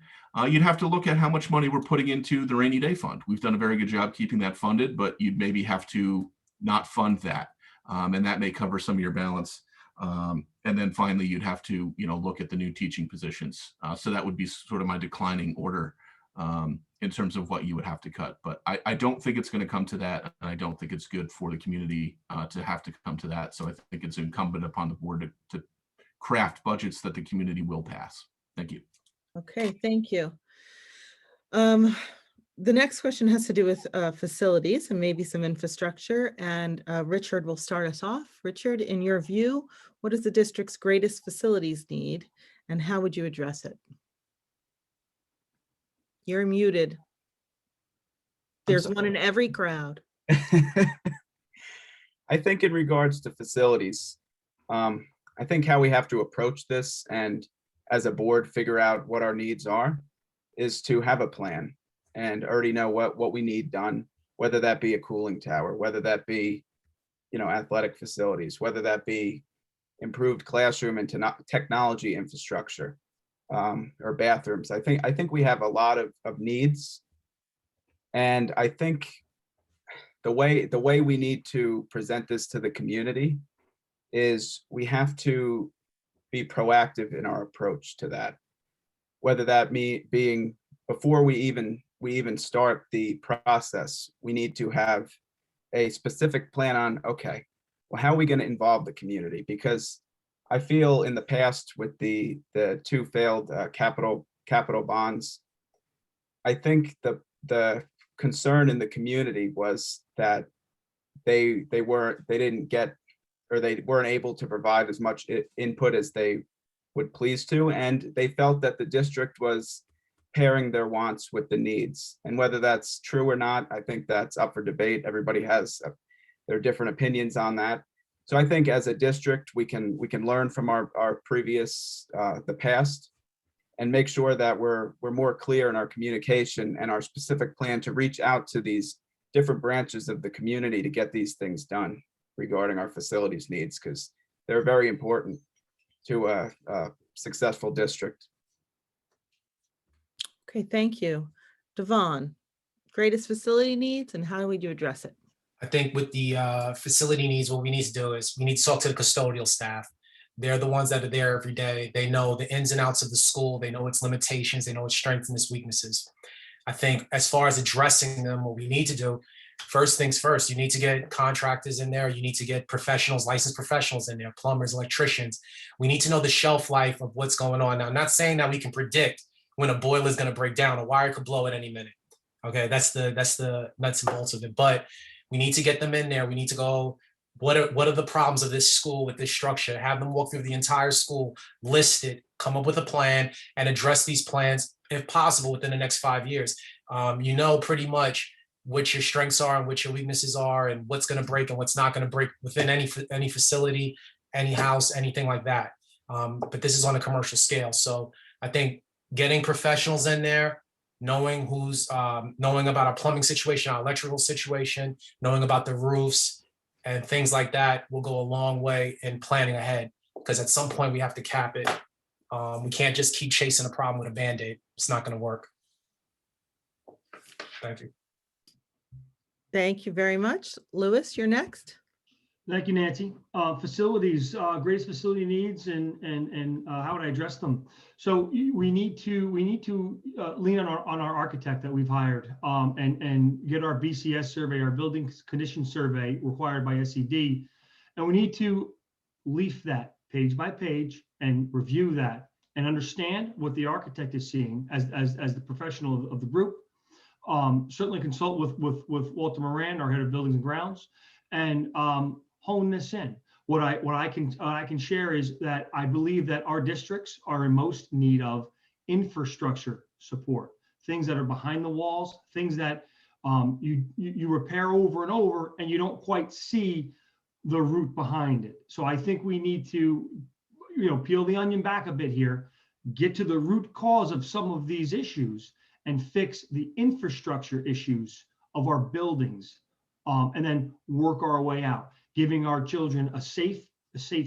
You'd have to look at how much money we're putting into the rainy day fund. We've done a very good job keeping that funded, but you'd maybe have to not fund that. And that may cover some of your balance. And then finally, you'd have to, look at the new teaching positions. So that would be sort of my declining order in terms of what you would have to cut. But I don't think it's going to come to that. And I don't think it's good for the community to have to come to that. So I think it's incumbent upon the board to craft budgets that the community will pass. Thank you. Okay, thank you. The next question has to do with facilities and maybe some infrastructure. And Richard will start us off. Richard, in your view, what is the district's greatest facilities need, and how would you address it? You're muted. There's one in every crowd. I think in regards to facilities, I think how we have to approach this and as a board figure out what our needs are is to have a plan and already know what we need done, whether that be a cooling tower, whether that be, athletic facilities, whether that be improved classroom and technology infrastructure, or bathrooms. I think we have a lot of needs. And I think the way we need to present this to the community is we have to be proactive in our approach to that. Whether that being before we even start the process, we need to have a specific plan on, okay, well, how are we going to involve the community? Because I feel in the past with the two failed capital bonds, I think the concern in the community was that they didn't get, or they weren't able to provide as much input as they would please to, and they felt that the district was pairing their wants with the needs. And whether that's true or not, I think that's up for debate. Everybody has their different opinions on that. So I think as a district, we can learn from our previous the past, and make sure that we're more clear in our communication and our specific plan to reach out to these different branches of the community to get these things done regarding our facilities needs, because they're very important to a successful district. Okay, thank you. Devon, greatest facility needs and how do we address it? I think with the facility needs, what we need to do is we need to talk to the custodial staff. They're the ones that are there every day. They know the ins and outs of the school. They know its limitations. They know its strengths and its weaknesses. I think as far as addressing them, what we need to do, first things first, you need to get contractors in there. You need to get professionals, licensed professionals in there, plumbers, electricians. We need to know the shelf life of what's going on. Now, I'm not saying that we can predict when a boiler is going to break down. A wire could blow at any minute. Okay, that's the nuts and bolts of it. But we need to get them in there. We need to go, what are the problems of this school with this structure? Have them walk through the entire school, list it, come up with a plan, and address these plans, if possible, within the next 5 years. You know pretty much what your strengths are and what your weaknesses are, and what's going to break and what's not going to break within any facility, any house, anything like that. But this is on a commercial scale. So I think getting professionals in there, knowing knowing about our plumbing situation, our electrical situation, knowing about the roofs and things like that will go a long way in planning ahead, because at some point we have to cap it. We can't just keep chasing a problem with a Band-Aid. It's not going to work. Thank you. Thank you very much. Louis, you're next. Thank you, Nancy. Facilities, greatest facility needs, and how would I address them? So we need to lean on our architect that we've hired, and get our BCS survey, our building condition survey required by SED, and we need to leaf that page by page and review that and understand what the architect is seeing as the professional of the group. Certainly consult with Walter Moran, our head of buildings and grounds, and hone this in. What I can share is that I believe that our districts are in most need of infrastructure support, things that are behind the walls, things that you repair over and over, and you don't quite see the root behind it. So I think we need to, peel the onion back a bit here, get to the root cause of some of these issues, and fix the infrastructure issues of our buildings, and then work our way out, giving our children a safe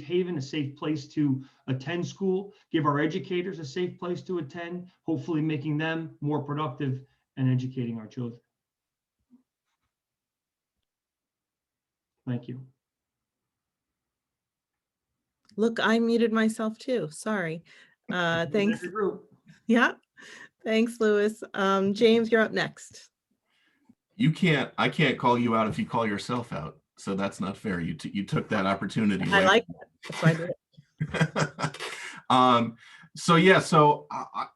haven, a safe place to attend school, give our educators a safe place to attend, hopefully making them more productive and educating our children. Thank you. Look, I muted myself too. Sorry. Thanks. Yeah. Thanks, Louis. James, you're up next. I can't call you out if you call yourself out. So that's not fair. You took that opportunity. I like that. That's why I did it. So yeah, so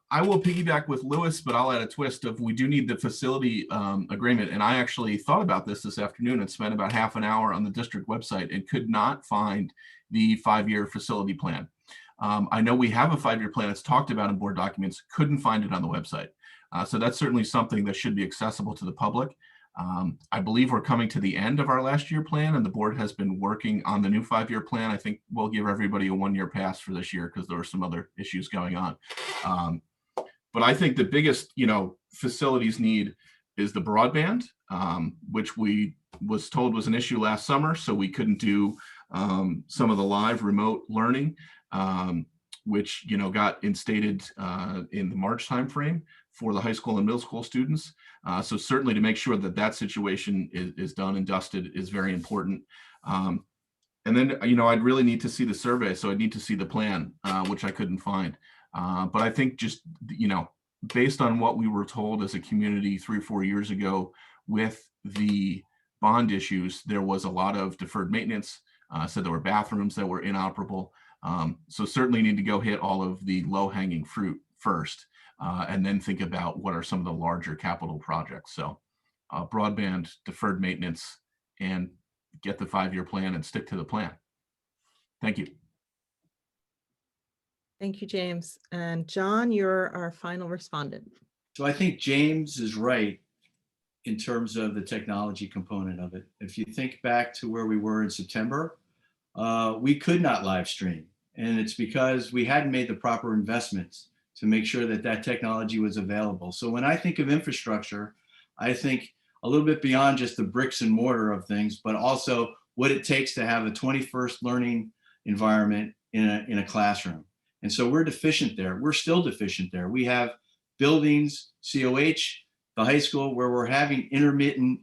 I will piggyback with Louis, but I'll add a twist of we do need the facility agreement. And I actually thought about this afternoon and spent about half an hour on the district website and could not find the 5-year facility plan. I know we have a 5-year plan. It's talked about in board documents, couldn't find it on the website. So that's certainly something that should be accessible to the public. I believe we're coming to the end of our last year plan, and the board has been working on the new 5-year plan. I think we'll give everybody a 1-year pass for this year because there were some other issues going on. But I think the biggest, facilities need is the broadband, which we was told was an issue last summer, so we couldn't do some of the live remote learning, which got instated in the March timeframe. for the high school and middle school students. So certainly to make sure that that situation is done and dusted is very important. And then, I'd really need to see the survey. So I'd need to see the plan, which I couldn't find. But I think just, based on what we were told as a community 3 or 4 years ago with the bond issues, there was a lot of deferred maintenance. So there were bathrooms that were inoperable. So certainly need to go hit all of the low-hanging fruit first, and then think about what are some of the larger capital projects. So broadband, deferred maintenance, and get the 5-year plan and stick to the plan. Thank you. Thank you, James. And John, you're our final respondent. So I think James is right in terms of the technology component of it. If you think back to where we were in September, we could not live stream. And it's because we hadn't made the proper investments to make sure that that technology was available. So when I think of infrastructure, I think a little bit beyond just the bricks and mortar of things, but also what it takes to have a 21st learning environment in a classroom. And so we're deficient there. We're still deficient there. We have buildings, COH, the high school, where we're having intermittent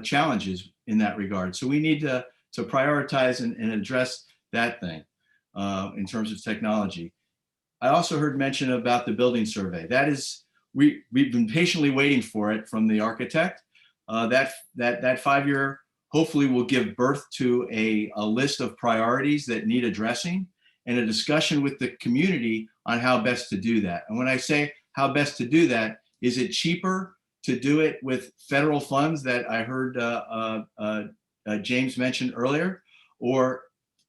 challenges in that regard. So we need to prioritize and address that thing in terms of technology. I also heard mention about the building survey. That is, we've been patiently waiting for it from the architect. That 5-year hopefully will give birth to a list of priorities that need addressing and a discussion with the community on how best to do that. And when I say how best to do that, is it cheaper to do it with federal funds that I heard James mention earlier? Or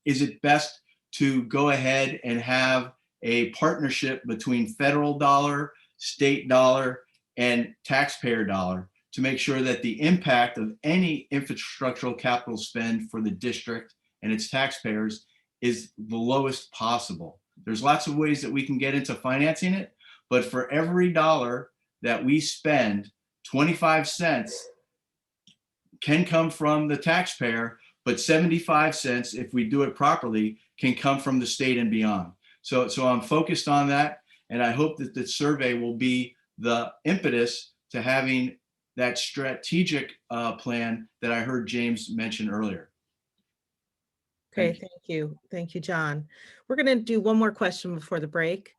is it best to go ahead and have a partnership between federal dollar, state dollar, and taxpayer dollar to make sure that the impact of any infrastructural capital spend for the district and its taxpayers is the lowest possible? There's lots of ways that we can get into financing it, but for every dollar that we spend, 25 cents can come from the taxpayer, but 75 cents, if we do it properly, can come from the state and beyond. So I'm focused on that, and I hope that the survey will be the impetus to having that strategic plan that I heard James mention earlier. Okay, thank you. Thank you, John. We're going to do one more question before the break.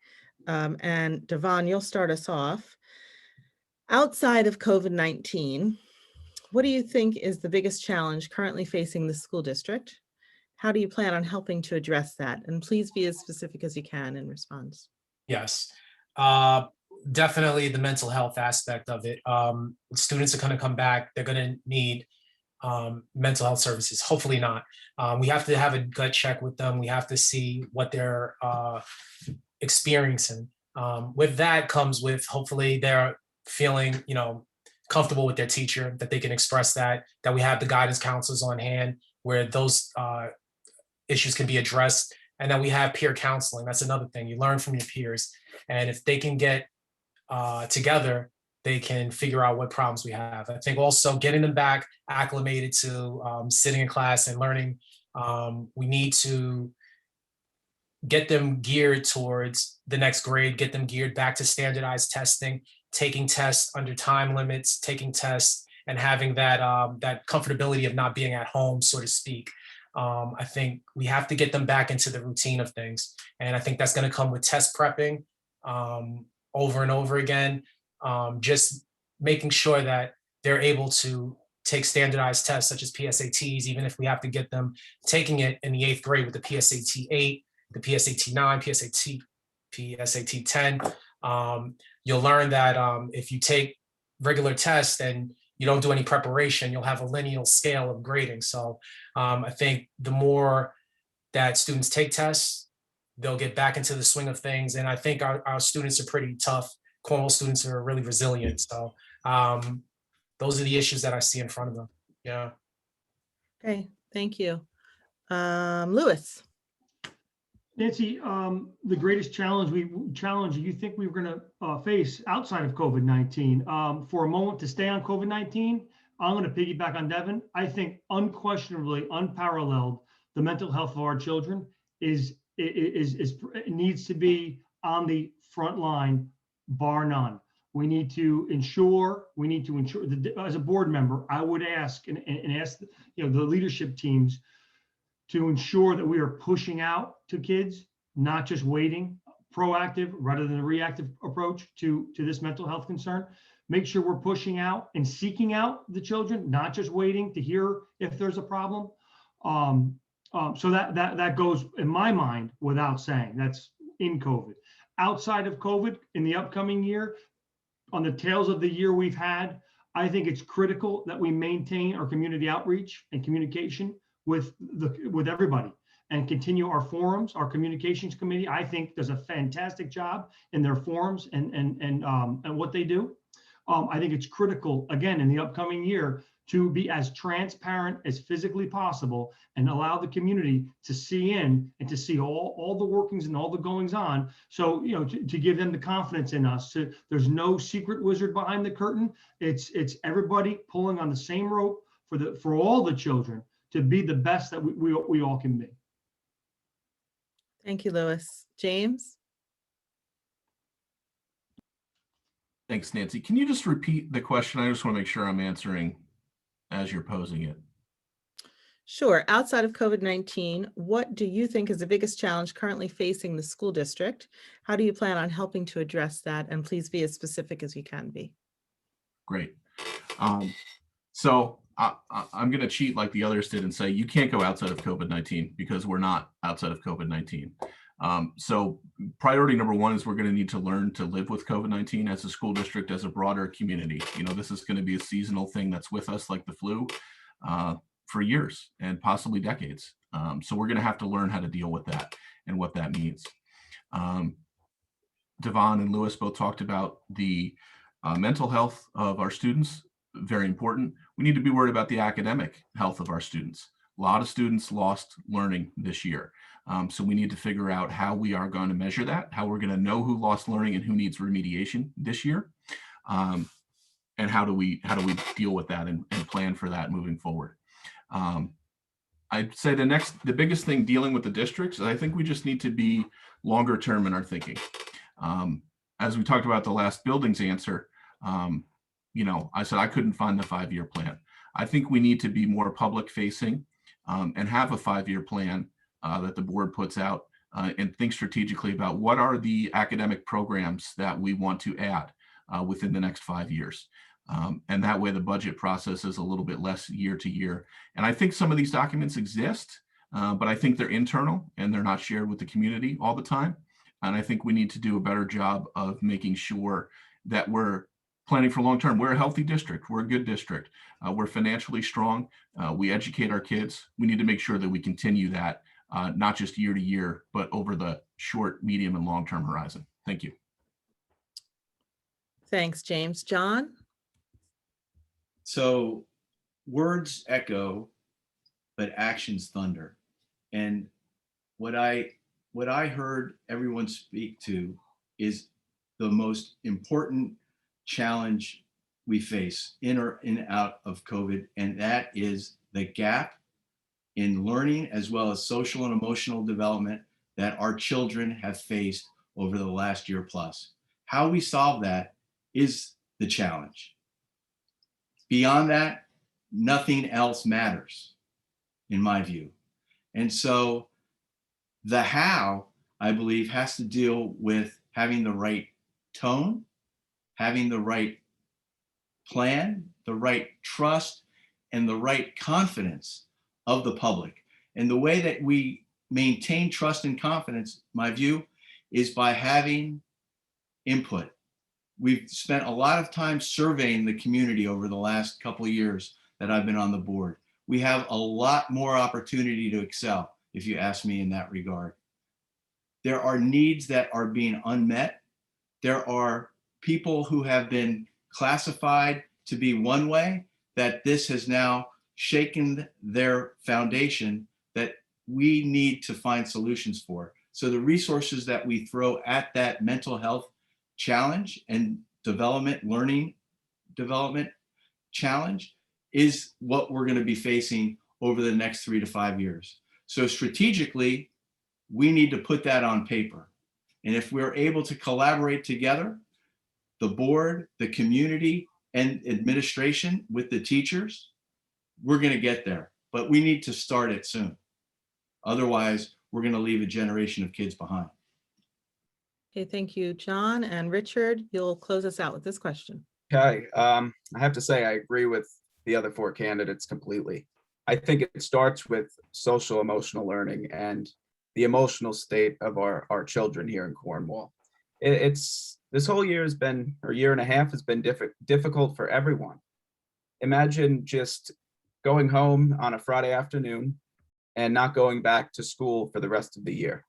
And Devon, you'll start us off. Outside of COVID-19, what do you think is the biggest challenge currently facing the school district? How do you plan on helping to address that? And please be as specific as you can in response. Yes, definitely the mental health aspect of it. Students are going to come back. They're going to need mental health services. Hopefully not. We have to have a gut check with them. We have to see what they're experiencing. With that comes with hopefully they're feeling, comfortable with their teacher, that they can express that we have the guidance counselors on hand where those issues can be addressed, and that we have peer counseling. That's another thing. You learn from your peers, and if they can get together, they can figure out what problems we have. I think also getting them back acclimated to sitting in class and learning. We need to get them geared towards the next grade, get them geared back to standardized testing, taking tests under time limits, taking tests and having that that comfortability of not being at home, so to speak. I think we have to get them back into the routine of things. And I think that's going to come with test prepping over and over again. Just making sure that they're able to take standardized tests such as PSATs, even if we have to get them taking it in the 8th grade with the PSAT 8, the PSAT 9, PSAT 10. You'll learn that if you take regular tests and you don't do any preparation, you'll have a lineal scale of grading. So I think the more that students take tests, they'll get back into the swing of things. And I think our students are pretty tough. Cornwall students are really resilient. So those are the issues that I see in front of them. Yeah. Okay, thank you. Lewis. Nancy, the greatest challenge you think we were going to face outside of COVID-19, for a moment to stay on COVID-19, I'm going to piggyback on Devon. I think unquestionably, unparalleled, the mental health of our children needs to be on the front line bar none. We need to ensure that as a board member, I would ask and ask, the leadership teams to ensure that we are pushing out to kids, not just waiting, proactive rather than a reactive approach to this mental health concern. Make sure we're pushing out and seeking out the children, not just waiting to hear if there's a problem. So that goes in my mind without saying. That's in COVID. Outside of COVID, in the upcoming year, on the tails of the year we've had, I think it's critical that we maintain our community outreach and communication with everybody and continue our forums. Our communications committee, I think, does a fantastic job in their forums and what they do. I think it's critical, again, in the upcoming year, to be as transparent as physically possible and allow the community to see in and to see all the workings and all the goings on. So, to give them the confidence in us. There's no secret wizard behind the curtain. It's everybody pulling on the same rope for all the children to be the best that we all can be. Thank you, Louis. James? Thanks, Nancy. Can you just repeat the question? I just want to make sure I'm answering as you're posing it. Sure. Outside of COVID-19, what do you think is the biggest challenge currently facing the school district? How do you plan on helping to address that? And please be as specific as you can be. Great. So I'm going to cheat like the others did and say you can't go outside of COVID-19 because we're not outside of COVID-19. So priority number one is we're going to need to learn to live with COVID-19 as a school district, as a broader community. This is going to be a seasonal thing that's with us like the flu for years and possibly decades. So we're going to have to learn how to deal with that and what that means. Devon and Louis both talked about the mental health of our students. Very important. We need to be worried about the academic health of our students. A lot of students lost learning this year. So we need to figure out how we are going to measure that, how we're going to know who lost learning and who needs remediation this year. And how do we deal with that and plan for that moving forward. I'd say the biggest thing dealing with the districts, I think we just need to be longer term in our thinking. As we talked about the last buildings answer, I said I couldn't find the 5-year plan. I think we need to be more public facing and have a 5-year plan that the board puts out and think strategically about what are the academic programs that we want to add within the next 5 years. And that way the budget process is a little bit less year to year. And I think some of these documents exist, but I think they're internal and they're not shared with the community all the time. And I think we need to do a better job of making sure that we're planning for long term. We're a healthy district. We're a good district. We're financially strong. We educate our kids. We need to make sure that we continue that, not just year to year, but over the short, medium, and long term horizon. Thank you. Thanks, James. John? So words echo, but actions thunder. And what I heard everyone speak to is the most important challenge we face in or out of COVID, and that is the gap in learning as well as social and emotional development that our children have faced over the last year plus. How we solve that is the challenge. Beyond that, nothing else matters, in my view. And so the how, I believe, has to deal with having the right tone, having the right plan, the right trust, and the right confidence of the public. And the way that we maintain trust and confidence, my view, is by having input. We've spent a lot of time surveying the community over the last couple of years that I've been on the board. We have a lot more opportunity to excel, if you ask me in that regard. There are needs that are being unmet. There are people who have been classified to be one way, that this has now shaken their foundation that we need to find solutions for. So the resources that we throw at that mental health challenge and learning development challenge is what we're going to be facing over the next 3 to 5 years. So strategically, we need to put that on paper. And if we're able to collaborate together, the board, the community, and administration with the teachers, we're going to get there. But we need to start it soon. Otherwise, we're going to leave a generation of kids behind. Okay, thank you, John. And Richard, you'll close us out with this question. Okay, I have to say I agree with the other four candidates completely. I think it starts with social emotional learning and the emotional state of our children here in Cornwall. It's this whole year has been, or year and a half has been difficult for everyone. Imagine just going home on a Friday afternoon and not going back to school for the rest of the year,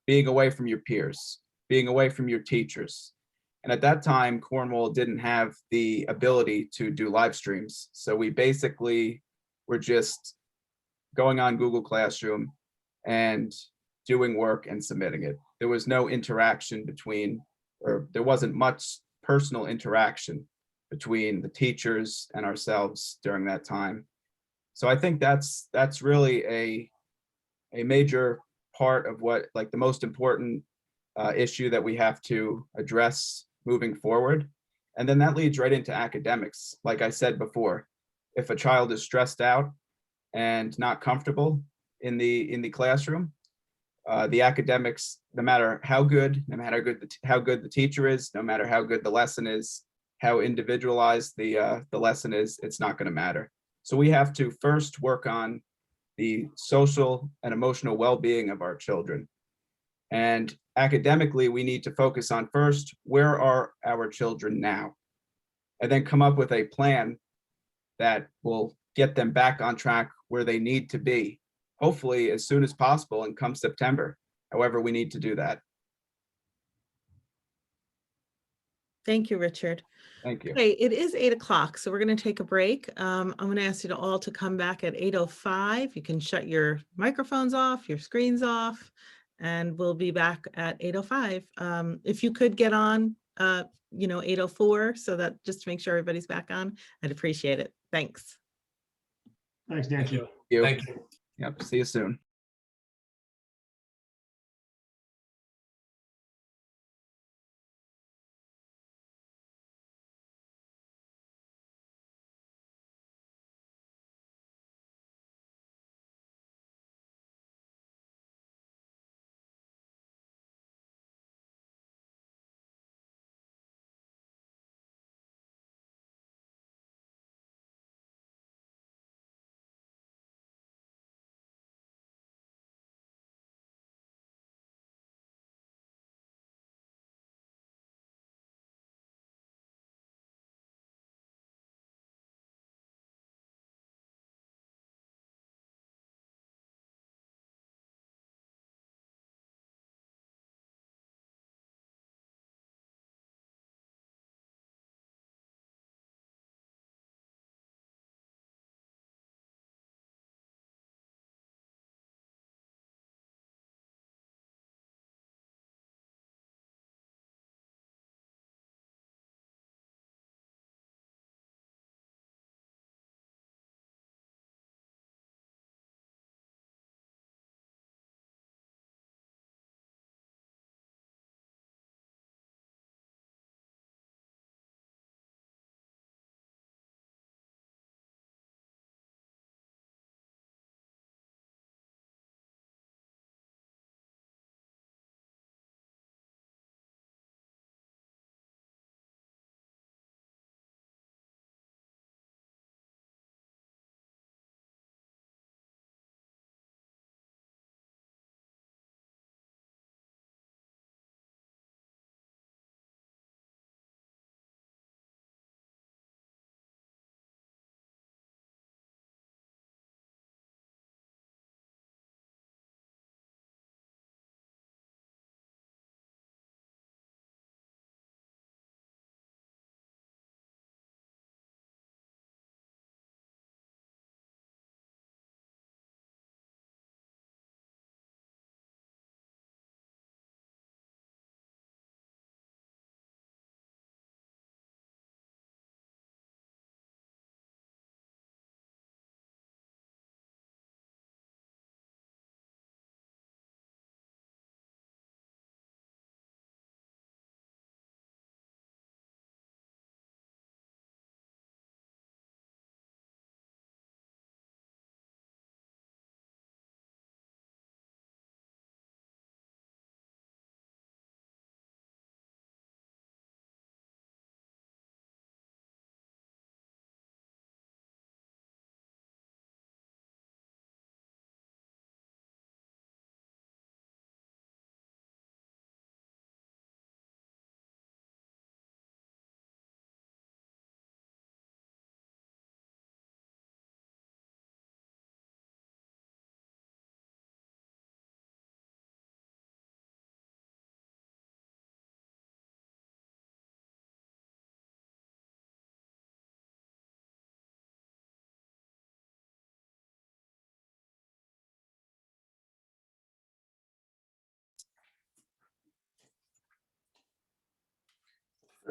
being away from your peers, being away from your teachers. And at that time, Cornwall didn't have the ability to do live streams. So we basically were just going on Google Classroom and doing work and submitting it. There was no interaction between, or there wasn't much personal interaction between the teachers and ourselves during that time. So I think that's really a major part of what, like, the most important issue that we have to address moving forward. And then that leads right into academics. Like I said before, if a child is stressed out and not comfortable in the classroom, the academics, no matter how good the teacher is, no matter how good the lesson is, how individualized the lesson is, it's not going to matter. So we have to first work on the social and emotional well-being of our children. And academically, we need to focus on first, where are our children now? And then come up with a plan that will get them back on track where they need to be, hopefully as soon as possible and come September. However, we need to do that. Thank you, Richard. Thank you. Okay, it is 8 o'clock, so we're going to take a break. I'm going to ask you all to come back at 8:05. You can shut your microphones off, your screens off, and we'll be back at 8:05. If you could get on, 8:04, so that just to make sure everybody's back on, I'd appreciate it. Thanks. Thanks, Thank Nancy. you. Thank you. Yep. See you soon.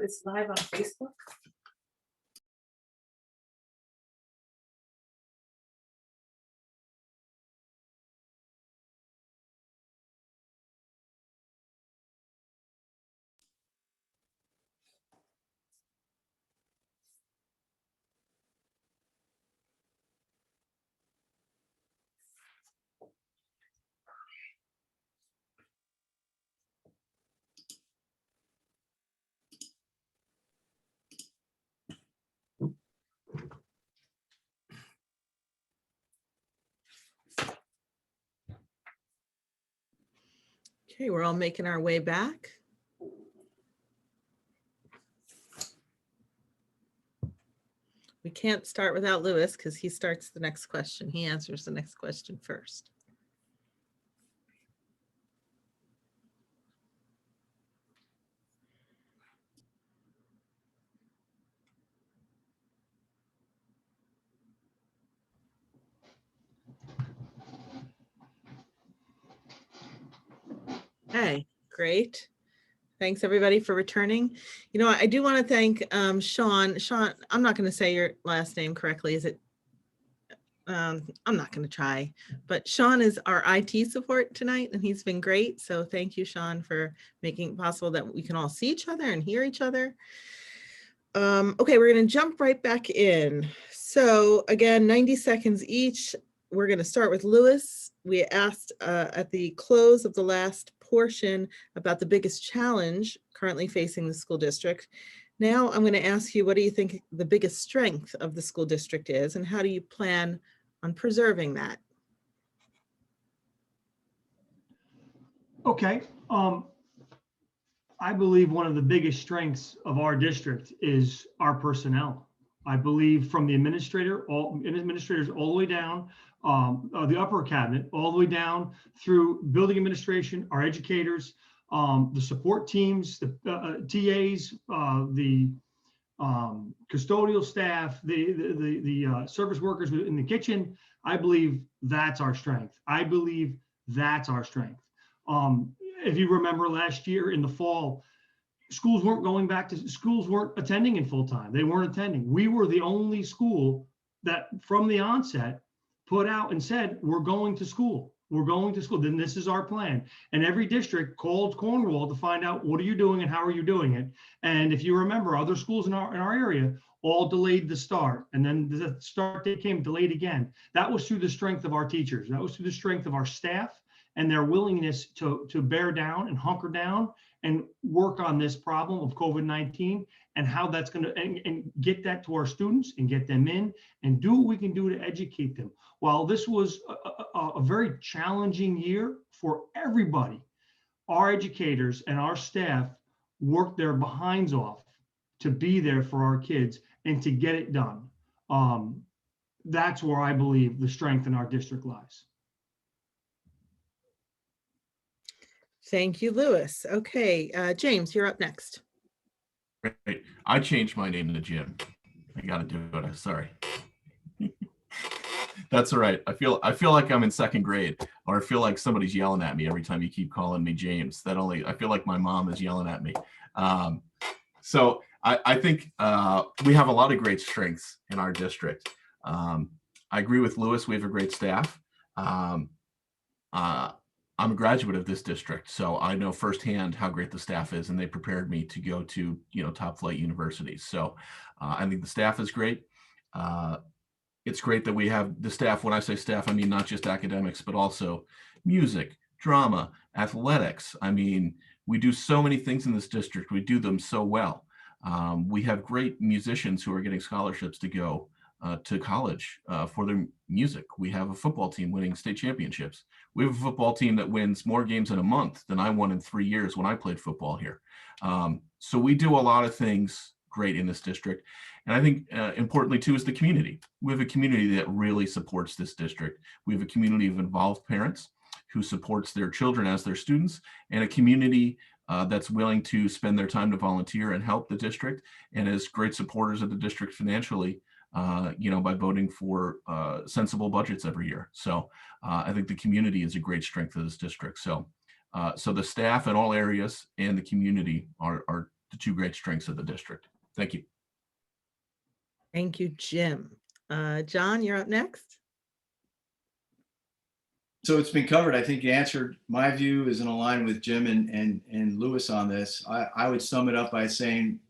It's live on Facebook. Okay, we're all making our way back. We can't start without Lewis because he starts the next question. He answers the next question first. Okay, great. Thanks everybody for returning. You know, I do want to thank Sean. Sean, I'm not going to say your last name correctly. Is it? I'm not going to try, but Sean is our IT support tonight and he's been great. So thank you, Sean, for making it possible that we can all see each other and hear each other. Okay, we're going to jump right back in. So again, 90 seconds each. We're going to start with Lewis. We asked at the close of the last portion about the biggest challenge currently facing the school district. Now I'm going to ask you, what do you think the biggest strength of the school district is, and how do you plan on preserving that? Okay. I believe one of the biggest strengths of our district is our personnel. I believe from the administrators all the way down, the upper cabinet, all the way down through building administration, our educators, the support teams, the TAs, the custodial staff, the service workers in the kitchen. I believe that's our strength. I believe that's our strength. If you remember last year in the fall, schools weren't going back to schools, weren't attending in full time. They weren't attending. We were the only school that from the onset put out and said, we're going to school. We're going to school. Then this is our plan. And every district called Cornwall to find out, what are you doing and how are you doing it? And if you remember, other schools in our area all delayed the start. And then the start date came delayed again. That was through the strength of our teachers. That was through the strength of our staff and their willingness to bear down and hunker down and work on this problem of COVID-19 and how that's going to and get that to our students and get them in and do what we can do to educate them. While this was a very challenging year for everybody, our educators and our staff worked their behinds off to be there for our kids and to get it done. That's where I believe the strength in our district lies. Thank you, Lewis. Okay, James, you're up next. Great. I changed my name to Jim. I got to do it. I'm sorry. That's all right. I feel like I'm in second grade, or I feel like somebody's yelling at me every time you keep calling me James. I feel like my mom is yelling at me. So I think we have a lot of great strengths in our district. I agree with Lewis. We have a great staff. I'm a graduate of this district, so I know firsthand how great the staff is, and they prepared me to go to, top flight universities. So I think the staff is great. It's great that we have the staff. When I say staff, I mean not just academics, but also music, drama, athletics. I mean, we do so many things in this district. We do them so well. We have great musicians who are getting scholarships to go to college for their music. We have a football team winning state championships. We have a football team that wins more games in a month than I won in 3 years when I played football here. So we do a lot of things great in this district. And I think importantly too is the community. We have a community that really supports this district. We have a community of involved parents who supports their children as their students, and a community that's willing to spend their time to volunteer and help the district, and is great supporters of the district financially, by voting for sensible budgets every year. So I think the community is a great strength of this district. So the staff in all areas and the community are two great strengths of the district. Thank you. Thank you, Jim. John, you're up next. So it's been covered. I think you answered. My view is in line with Jim and Lewis on this. I would sum it up by saying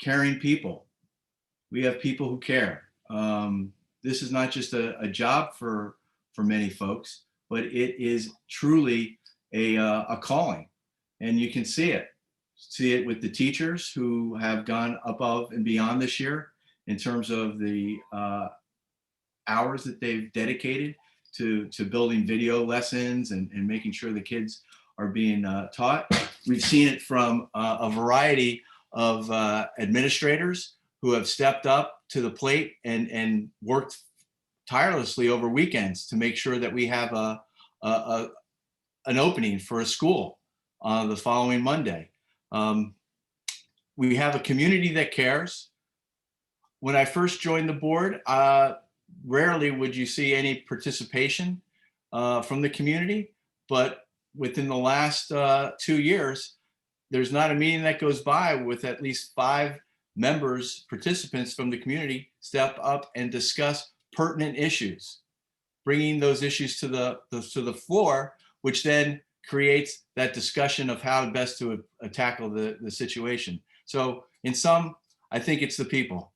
caring people. We have people who care. This is not just a job for many folks, but it is truly a calling, and you can see it. See it with the teachers who have gone above and beyond this year in terms of the hours that they've dedicated to building video lessons and making sure the kids are being taught. We've seen it from a variety of administrators who have stepped up to the plate and worked tirelessly over weekends to make sure that we have an opening for a school on the following Monday. We have a community that cares. When I first joined the board, rarely would you see any participation from the community, but within the last 2 years, there's not a meeting that goes by with at least 5 members, participants from the community step up and discuss pertinent issues, bringing those issues to the floor, which then creates that discussion of how best to tackle the situation. So in sum, I think it's the people.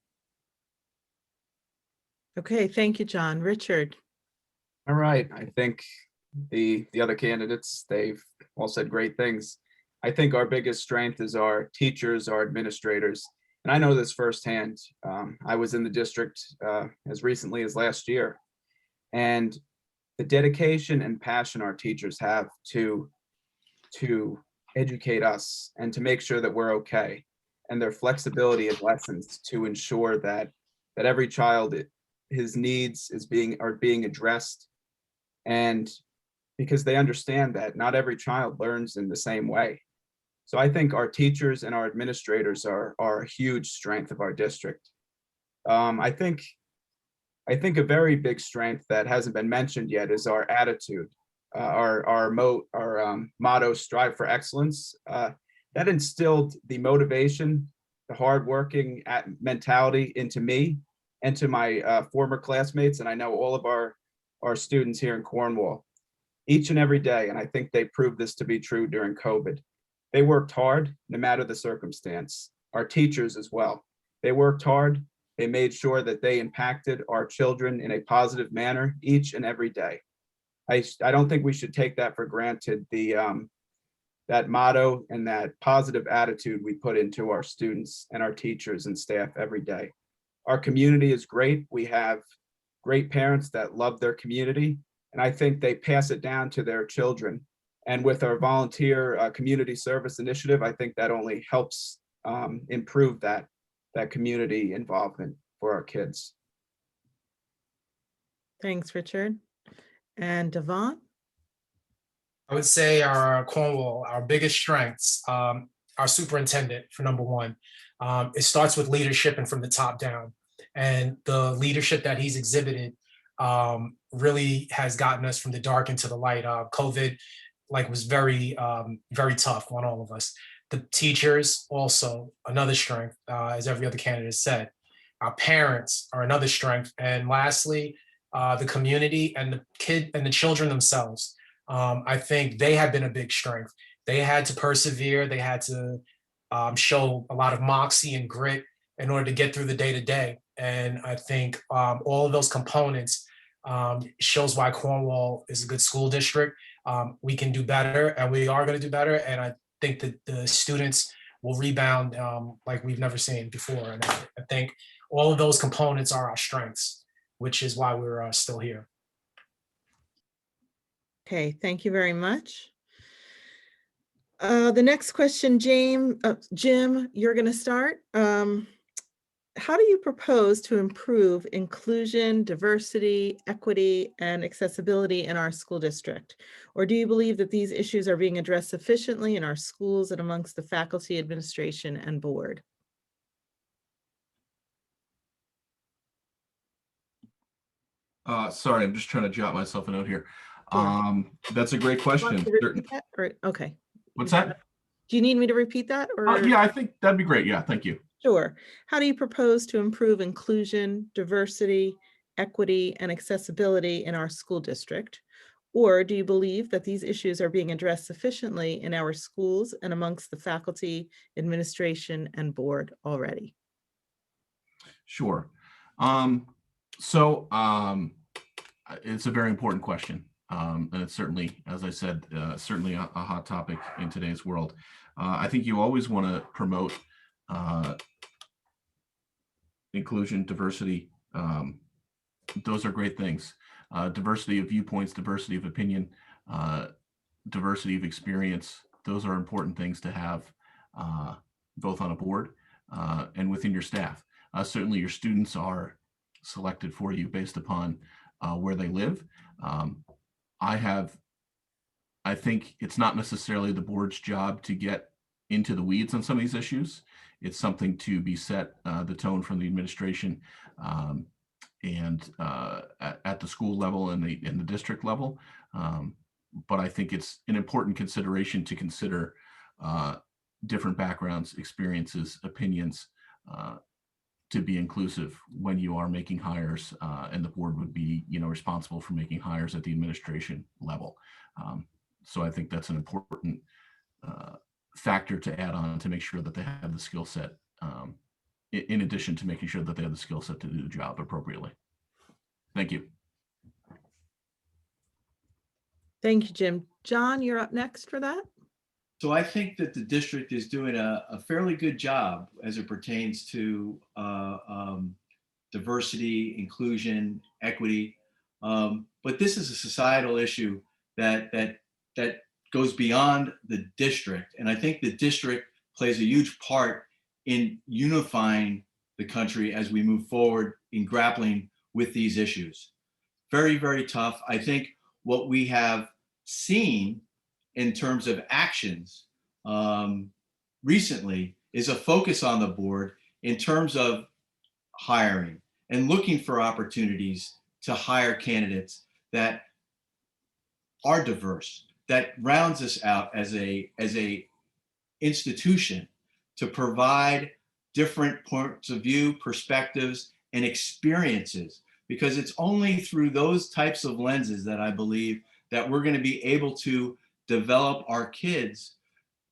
Okay, thank you, John. Richard. All right, I think the other candidates, they've all said great things. I think our biggest strength is our teachers, our administrators. And I know this firsthand. I was in the district as recently as last year. And the dedication and passion our teachers have to educate us and to make sure that we're okay, and their flexibility of lessons to ensure that every child, his needs are being addressed, and because they understand that not every child learns in the same way. So I think our teachers and our administrators are a huge strength of our district. I think a very big strength that hasn't been mentioned yet is our attitude. Our motto, strive for excellence. That instilled the motivation, the hardworking mentality into me and to my former classmates, and I know all of our students here in Cornwall, each and every day. And I think they proved this to be true during COVID. They worked hard, no matter the circumstance. Our teachers as well. They worked hard. They made sure that they impacted our children in a positive manner each and every day. I don't think we should take that for granted, that motto and that positive attitude we put into our students and our teachers and staff every day. Our community is great. We have great parents that love their community, and I think they pass it down to their children. And with our volunteer community service initiative, I think that only helps improve that community involvement for our kids. Thanks, Richard. And Devon? I would say our Cornwall, our biggest strengths, our superintendent for number one. It starts with leadership and from the top down. And the leadership that he's exhibited really has gotten us from the dark into the light. COVID was very, very tough on all of us. The teachers also, another strength, as every other candidate said. Our parents are another strength. And lastly, the community and the children themselves. I think they have been a big strength. They had to persevere. They had to show a lot of moxie and grit in order to get through the day-to-day. And I think all of those components shows why Cornwall is a good school district. We can do better, and we are going to do better. And I think that the students will rebound like we've never seen before. And I think all of those components are our strengths, which is why we're still here. Okay, thank you very much. The next question, Jim, you're going to start. How do you propose to improve inclusion, diversity, equity, and accessibility in our school district? Or do you believe that these issues are being addressed sufficiently in our schools and amongst the faculty, administration, and board? Sorry, I'm just trying to jot myself a note here. Sure. That's a great question. Okay. What's that? Do you need me to repeat that or? Yeah, I think that'd be great. Yeah, thank you. Sure. How do you propose to improve inclusion, diversity, equity, and accessibility in our school district? Or do you believe that these issues are being addressed sufficiently in our schools and amongst the faculty, administration, and board already? Sure. So it's a very important question. And it's certainly, as I said, certainly a hot topic in today's world. I think you always want to promote inclusion, diversity. Those are great things. Diversity of viewpoints, diversity of opinion, diversity of experience. Those are important things to have both on a board and within your staff. Certainly your students are selected for you based upon where they live. I think it's not necessarily the board's job to get into the weeds on some of these issues. It's something to be set the tone from the administration and at the school level and the district level. But I think it's an important consideration to consider different backgrounds, experiences, opinions to be inclusive when you are making hires, and the board would be, responsible for making hires at the administration level. So I think that's an important factor to add on to make sure that they have the skill set, in addition to making sure that they have the skill set to do the job appropriately. Thank you. Thank you, Jim. John, you're up next for that. So I think that the district is doing a fairly good job as it pertains to diversity, inclusion, equity. But this is a societal issue that goes beyond the district. And I think the district plays a huge part in unifying the country as we move forward in grappling with these issues. Very, very tough. I think what we have seen in terms of actions recently is a focus on the board in terms of hiring and looking for opportunities to hire candidates that are diverse, that rounds us out as a institution to provide different points of view, perspectives, and experiences, because it's only through those types of lenses that I believe that we're going to be able to develop our kids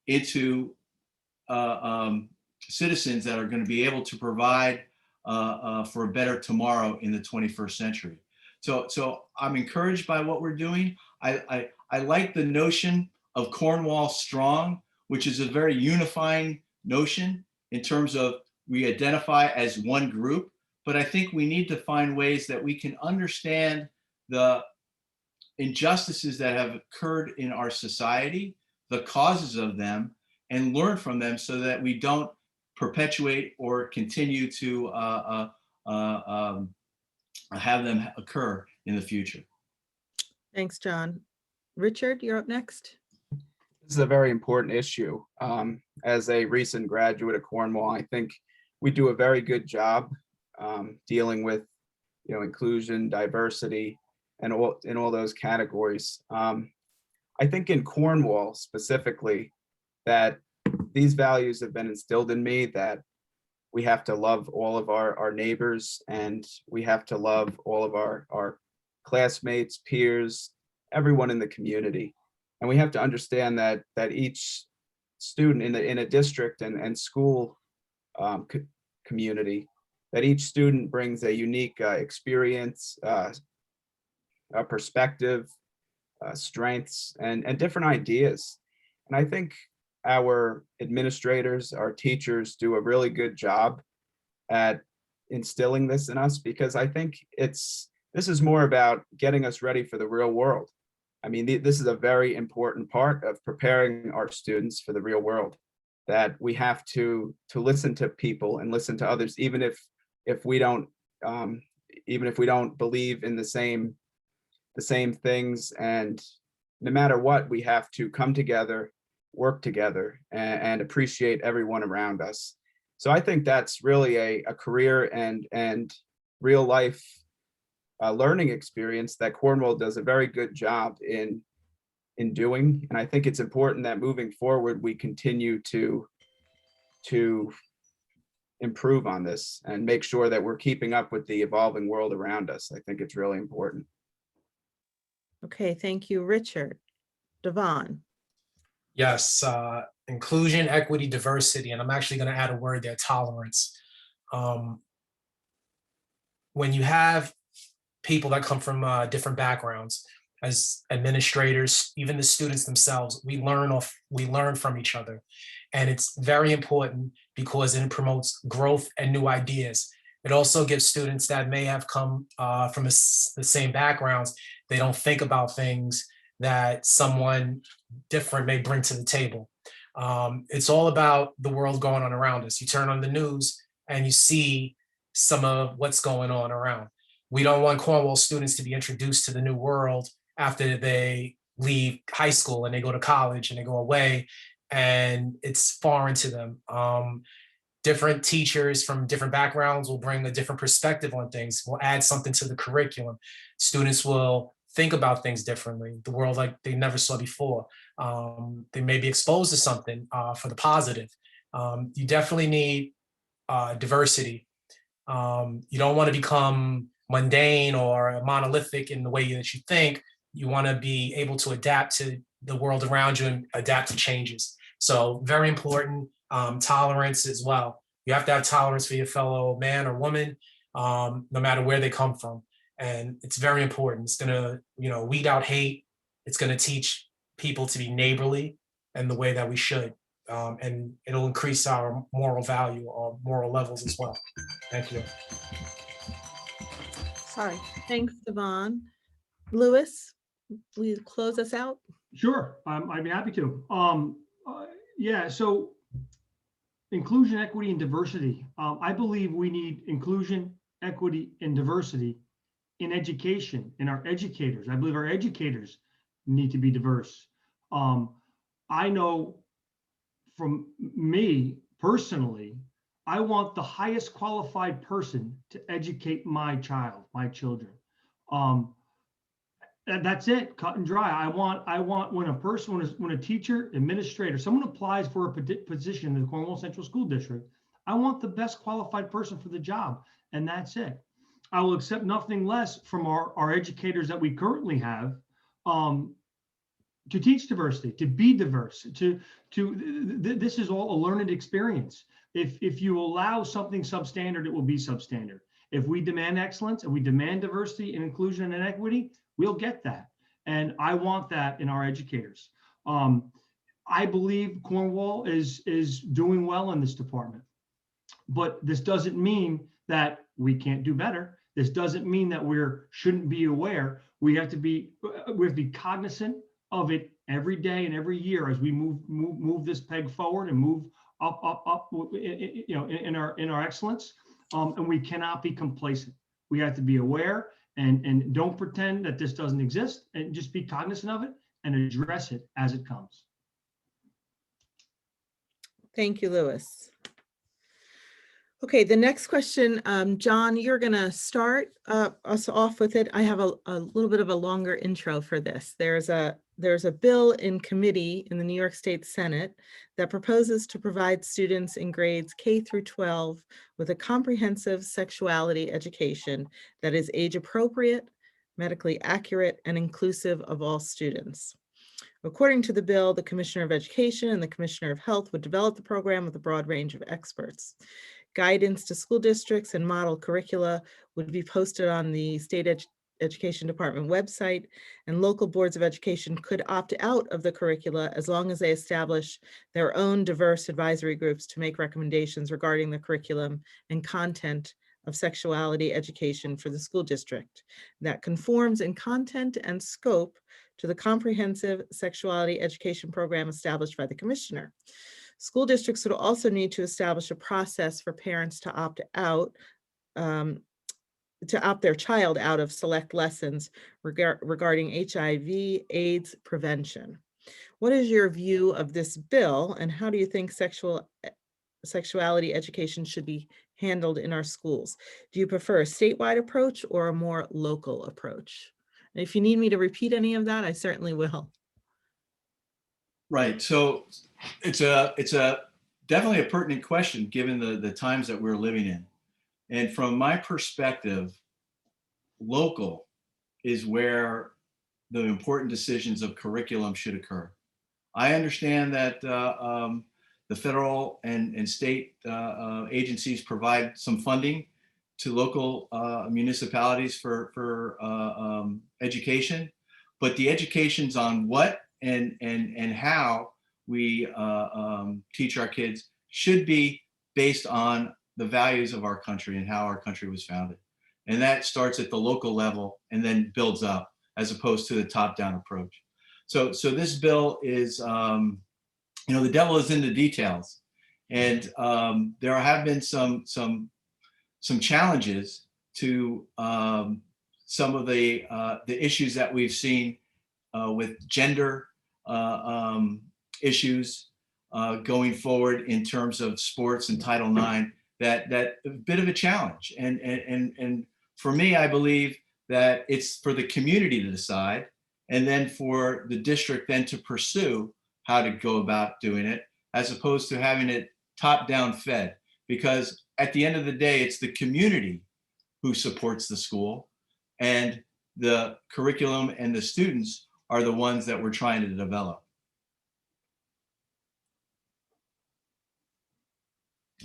into citizens that are going to be able to provide for a better tomorrow in the 21st century. So I'm encouraged by what we're doing. I like the notion of Cornwall Strong, which is a very unifying notion in terms of we identify as one group, but I think we need to find ways that we can understand the injustices that have occurred in our society, the causes of them, and learn from them so that we don't perpetuate or continue to have them occur in the future. Thanks, John. Richard, you're up next. This is a very important issue. As a recent graduate of Cornwall, I think we do a very good job dealing with, inclusion, diversity, and all those categories. I think in Cornwall specifically, that these values have been instilled in me, that we have to love all of our neighbors, and we have to love all of our classmates, peers, everyone in the community. And we have to understand that each student in a district and school community, that each student brings a unique experience, a perspective, strengths, and different ideas. And I think our administrators, our teachers do a really good job at instilling this in us, because I think this is more about getting us ready for the real world. I mean, this is a very important part of preparing our students for the real world, that we have to listen to people and listen to others, even if we don't believe in the same things. And no matter what, we have to come together, work together, and appreciate everyone around us. So I think that's really a career and real life learning experience that Cornwall does a very good job in in doing. And I think it's important that moving forward, we continue to improve on this and make sure that we're keeping up with the evolving world around us. I think it's really important. Okay, thank you, Richard. Devon. Yes, inclusion, equity, diversity, and I'm actually going to add a word there, tolerance. When you have people that come from different backgrounds, as administrators, even the students themselves, we learn from each other. And it's very important because it promotes growth and new ideas. It also gives students that may have come from the same backgrounds, they don't think about things that someone different may bring to the table. It's all about the world going on around us. You turn on the news and you see some of what's going on around. We don't want Cornwall students to be introduced to the new world after they leave high school and they go to college and they go away and it's foreign to them. Different teachers from different backgrounds will bring a different perspective on things, will add something to the curriculum. Students will think about things differently, the world like they never saw before. They may be exposed to something for the positive. You definitely need diversity. You don't want to become mundane or monolithic in the way that you think. You want to be able to adapt to the world around you and adapt to changes. So very important. Tolerance as well. You have to have tolerance for your fellow man or woman, no matter where they come from. And it's very important. It's gonna, weed out hate. It's gonna teach people to be neighborly and the way that we should. And it'll increase our moral value or moral levels as well. Thank you. Sorry. Thanks, Devon. Lewis, will you close us out? Sure, I'd be happy to. Yeah, so inclusion, equity, and diversity. I believe we need inclusion, equity, and diversity in education, in our educators. I believe our educators need to be diverse. I know from me personally, I want the highest qualified person to educate my child, my children. That's it, cut and dry. I want when a person, when a teacher, administrator, someone applies for a position in the Cornwall Central School District, I want the best qualified person for the job, and that's it. I will accept nothing less from our educators that we currently have to teach diversity, to be diverse, this is all a learned experience. If you allow something substandard, it will be substandard. If we demand excellence and we demand diversity and inclusion and equity, we'll get that. And I want that in our educators. I believe Cornwall is doing well in this department, but this doesn't mean that we can't do better. This doesn't mean that we shouldn't be aware. We have to be cognizant of it every day and every year as we move this peg forward and move up, in our excellence. And we cannot be complacent. We have to be aware and don't pretend that this doesn't exist, and just be cognizant of it and address it as it comes. Thank you, Lewis. Okay, the next question, John, you're going to start us off with it. I have a little bit of a longer intro for this. There's a bill in committee in the New York State Senate that proposes to provide students in grades K through 12 with a comprehensive sexuality education that is age appropriate, medically accurate, and inclusive of all students. According to the bill, the Commissioner of Education and the Commissioner of Health would develop the program with a broad range of experts. Guidance to school districts and model curricula would be posted on the State Education Department website, and local boards of education could opt out of the curricula as long as they establish their own diverse advisory groups to make recommendations regarding the curriculum and content of sexuality education for the school district that conforms in content and scope to the comprehensive sexuality education program established by the commissioner. School districts would also need to establish a process for parents to opt out, to opt their child out of select lessons regarding HIV, AIDS prevention. What is your view of this bill, and how do you think sexuality education should be handled in our schools? Do you prefer a statewide approach or a more local approach? And if you need me to repeat any of that, I certainly will. Right. So it's a definitely a pertinent question given the times that we're living in. And from my perspective, local is where the important decisions of curriculum should occur. I understand that the federal and state agencies provide some funding to local municipalities for education, but the education's on what and how we teach our kids should be based on the values of our country and how our country was founded. And that starts at the local level and then builds up as opposed to the top-down approach. So this bill is, the devil is in the details, and there have been some challenges to some of the issues that we've seen with gender issues going forward in terms of sports and Title IX. That a bit of a challenge, and for me, I believe that it's for the community to decide, and then for the district then to pursue how to go about doing it, as opposed to having it top-down fed. Because at the end of the day, it's the community who supports the school, and the curriculum and the students are the ones that we're trying to develop.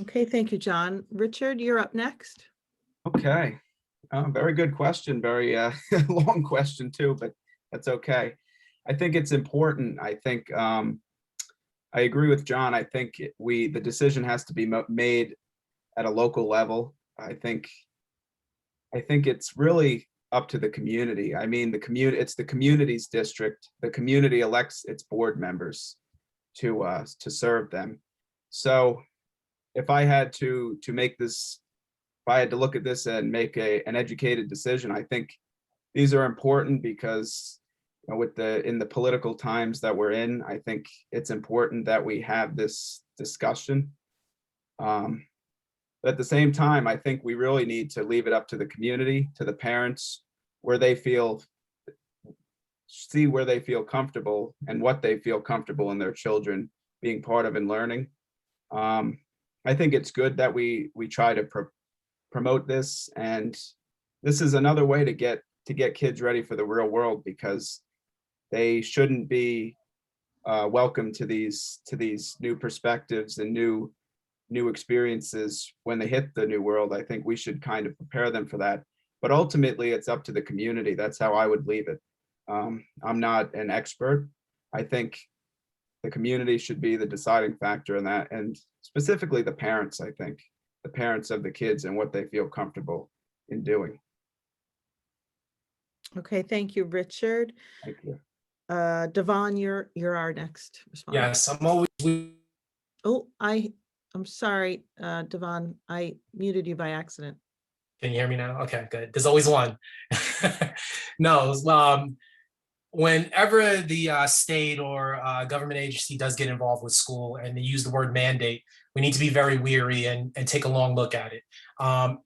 Okay, thank you, John. Richard, you're up next. Okay. Very good question. Very long question too, but that's okay. I think it's important. I think I agree with John. I think the decision has to be made at a local level. I think it's really up to the community. I mean, it's the community's district. The community elects its board members to serve them. So if I had to make this, if I had to look at this and make an educated decision, I think these are important because, you know, in the political times that we're in, I think it's important that we have this discussion. But at the same time, I think we really need to leave it up to the community, to the parents, where they see where they feel comfortable and what they feel comfortable in their children being part of and learning. I think it's good that we try to promote this, and this is another way to get kids ready for the real world, because they shouldn't be welcome to these new perspectives and new experiences when they hit the new world. I think we should kind of prepare them for that, but ultimately it's up to the community. That's how I would leave it. I'm not an expert. I think the community should be the deciding factor in that, and specifically the parents. I think the parents of the kids and what they feel comfortable in doing. Okay, thank you, Richard. Thank you. Devon, you're our next respondent. Yes, I'm always. Oh, I'm sorry, Devon, I muted you by accident. Can you hear me now? Okay, good. There's always one. No, whenever the state or government agency does get involved with school and they use the word mandate, we need to be very wary and take a long look at it.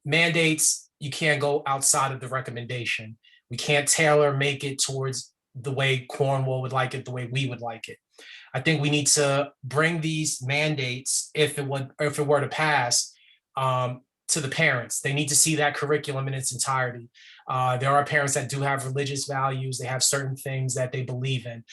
Mandates, you can't go outside of the recommendation. We can't make it towards the way Cornwall would like it, the way we would like it. I think we need to bring these mandates, if it were to pass, to the parents. They need to see that curriculum in its entirety. There are parents that do have religious values. They have certain things that they believe in.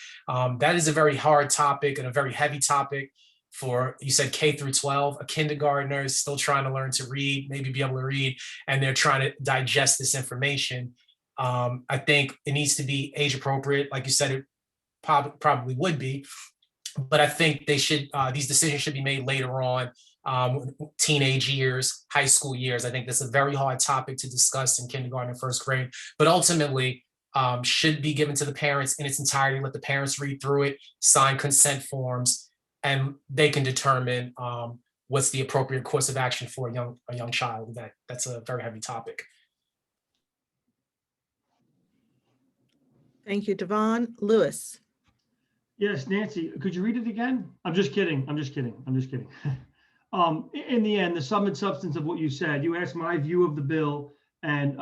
That is a very hard topic and a very heavy topic for, you said K through 12. A kindergartner is still trying to learn to read, maybe be able to read, and they're trying to digest this information. I think it needs to be age appropriate. Like you said, it probably would be, but I think they should, these decisions should be made later on, teenage years, high school years. I think that's a very hard topic to discuss in kindergarten and first grade, but ultimately should be given to the parents in its entirety. Let the parents read through it, sign consent forms, and they can determine what's the appropriate course of action for a young child. That's a very heavy topic. Thank you, Devon. Lewis. Yes, Nancy, could you read it again? I'm just kidding. I'm just kidding. In the end, the sum and substance of what you said, you asked my view of the bill and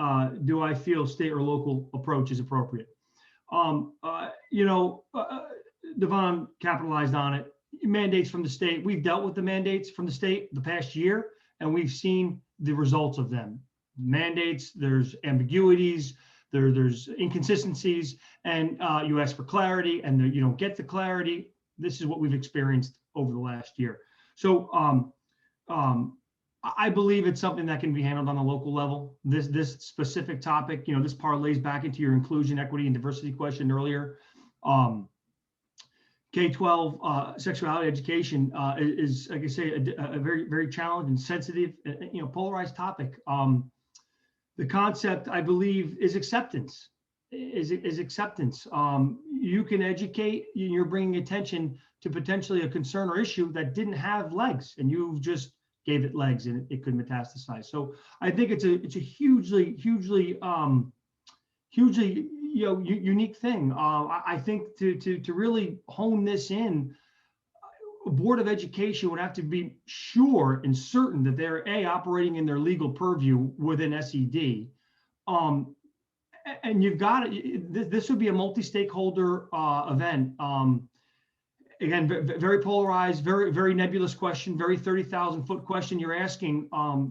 do I feel state or local approach is appropriate? Devon capitalized on it. Mandates from the state. We've dealt with the mandates from the state the past year, and we've seen the results of them. Mandates, there's ambiguities, there's inconsistencies, and you ask for clarity, and you don't get the clarity. This is what we've experienced over the last year. So I believe it's something that can be handled on a local level. This specific topic, this parlays back into your inclusion, equity, and diversity question earlier. K-12 sexuality education is, like I say, a very, very challenging, sensitive, polarized topic. The concept, I believe, is acceptance. Is acceptance. You can educate. You're bringing attention to potentially a concern or issue that didn't have legs, and you just gave it legs, and it could metastasize. So I think it's a hugely unique thing. I think to really hone this in, a Board of Education would have to be sure and certain that they're operating in their legal purview within SED. And you've got it. This would be a multi-stakeholder event. Again, very polarized, very, very nebulous question, very 30,000-foot question you're asking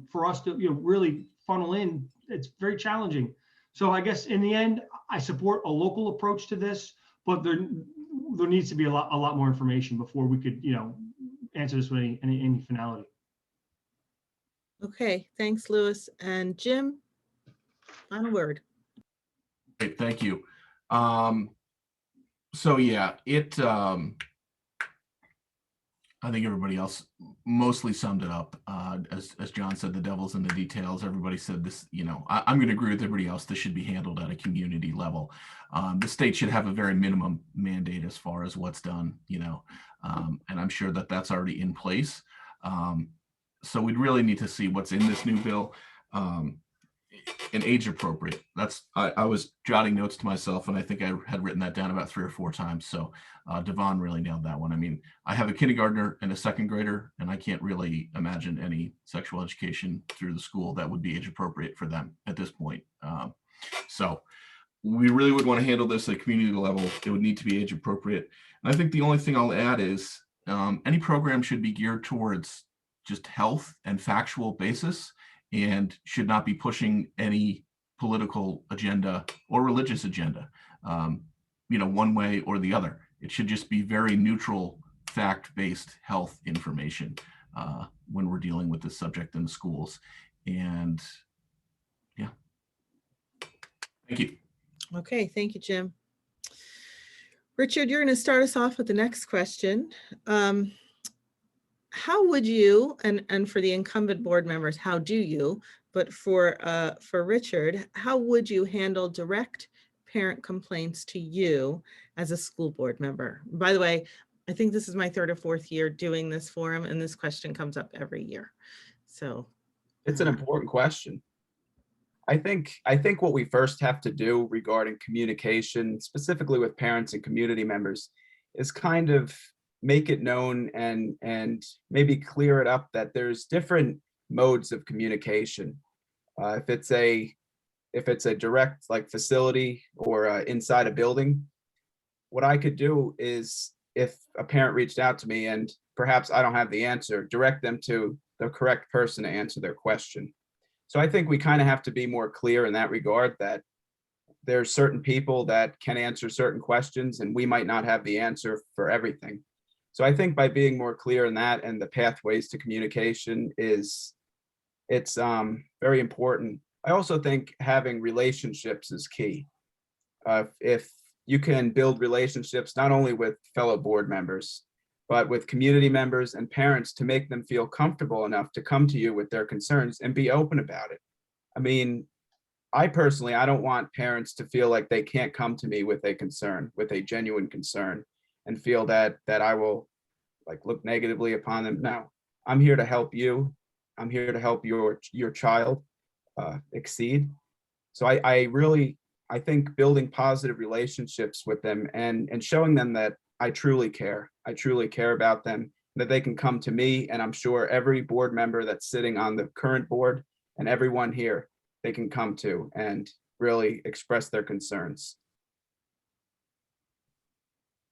for us to really funnel in. It's very challenging. So I guess in the end, I support a local approach to this, but there needs to be a lot more information before we could answer this with any finality. Okay, thanks, Louis. And Jim, final word. Great, thank you. So yeah, I think everybody else mostly summed it up. As John said, the devil's in the details. Everybody said this, I'm going to agree with everybody else. This should be handled at a community level. The state should have a very minimum mandate as far as what's done, and I'm sure that that's already in place. So we'd really need to see what's in this new bill. And age appropriate. I was jotting notes to myself, and I think I had written that down about 3 or 4 times. So Devon really nailed that one. I mean, I have a kindergartner and a second grader, and I can't really imagine any sexual education through the school that would be age appropriate for them at this point. So we really would want to handle this at a community level. It would need to be age appropriate. And I think the only thing I'll add is any program should be geared towards just health and factual basis, and should not be pushing any political agenda or religious agenda, one way or the other. It should just be very neutral, fact-based health information when we're dealing with this subject in the schools. And yeah, thank you. Okay, thank you, Jim. Richard, you're going to start us off with the next question. How would you, and for the incumbent board members, how do you, but for Richard, how would you handle direct parent complaints to you as a school board member? By the way, I think this is my 3rd or 4th year doing this forum, and this question comes up every year. So it's an important question. I think what we first have to do regarding communication, specifically with parents and community members, is kind of make it known and maybe clear it up that there's different modes of communication. If it's a direct facility or inside a building, what I could do is, if a parent reached out to me and perhaps I don't have the answer, direct them to the correct person to answer their question. So I think we kind of have to be more clear in that regard, that there's certain people that can answer certain questions and we might not have the answer for everything. So I think by being more clear in that, and the pathways to communication it's very important. I also think having relationships is key. If you can build relationships not only with fellow board members, but with community members and parents, to make them feel comfortable enough to come to you with their concerns and be open about it. I mean, I don't want parents to feel like they can't come to me with a concern, with a genuine concern, and feel that I will look negatively upon them. No, I'm here to help you. I'm here to help your child exceed. So I think building positive relationships with them and showing them that I truly care about them, that they can come to me, and I'm sure every board member that's sitting on the current board and everyone here, they can come to and really express their concerns.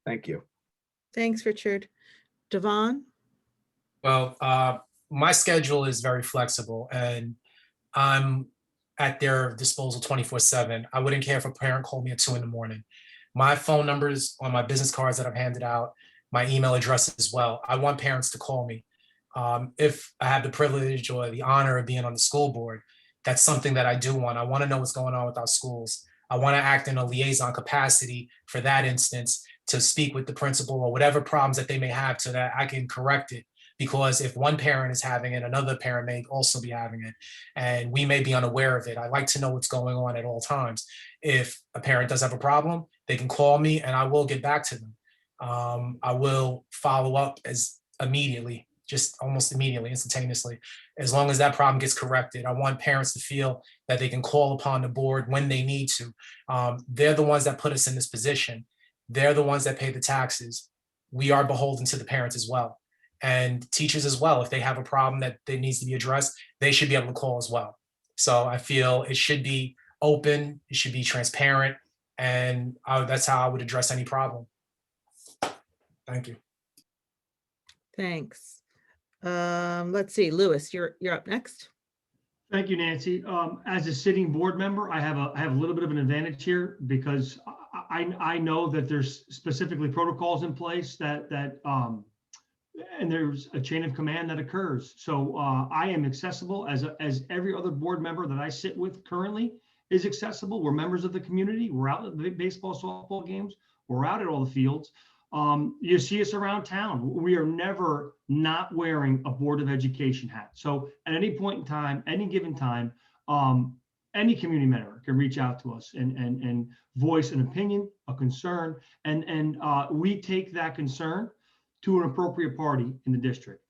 Thank you. Thanks, Richard. Devon? Well, my schedule is very flexible and I'm at their disposal 24/7. I wouldn't care if a parent called me at 2 a.m. My phone numbers on my business cards that I've handed out, my email address as well. I want parents to call me. If I have the privilege or the honor of being on the school board, that's something that I do want. I want to know what's going on with our schools. I want to act in a liaison capacity for that instance to speak with the principal or whatever problems that they may have so that I can correct it. Because if one parent is having it, another parent may also be having it, and we may be unaware of it. I like to know what's going on at all times. If a parent does have a problem, they can call me and I will get back to them. I will follow up as immediately, just almost immediately, instantaneously, as long as that problem gets corrected. I want parents to feel that they can call upon the board when they need to. They're the ones that put us in this position. They're the ones that pay the taxes. We are beholden to the parents as well. And teachers as well, if they have a problem that needs to be addressed, they should be able to call as well. So I feel it should be open, it should be transparent, and that's how I would address any problem. Thank you. Thanks. Let's see, Lewis, you're up next. Thank you, Nancy. As a sitting board member, I have a little bit of an advantage here because I know that there's specifically protocols in place that and there's a chain of command that occurs. So I am accessible as every other board member that I sit with currently is accessible. We're members of the community. We're out at the baseball, softball games. We're out at all the fields. You see us around town. We are never not wearing a Board of Education hat. So at any point in time, any given time, any community member can reach out to us and voice an opinion, a concern, and we take that concern to an appropriate party in the district,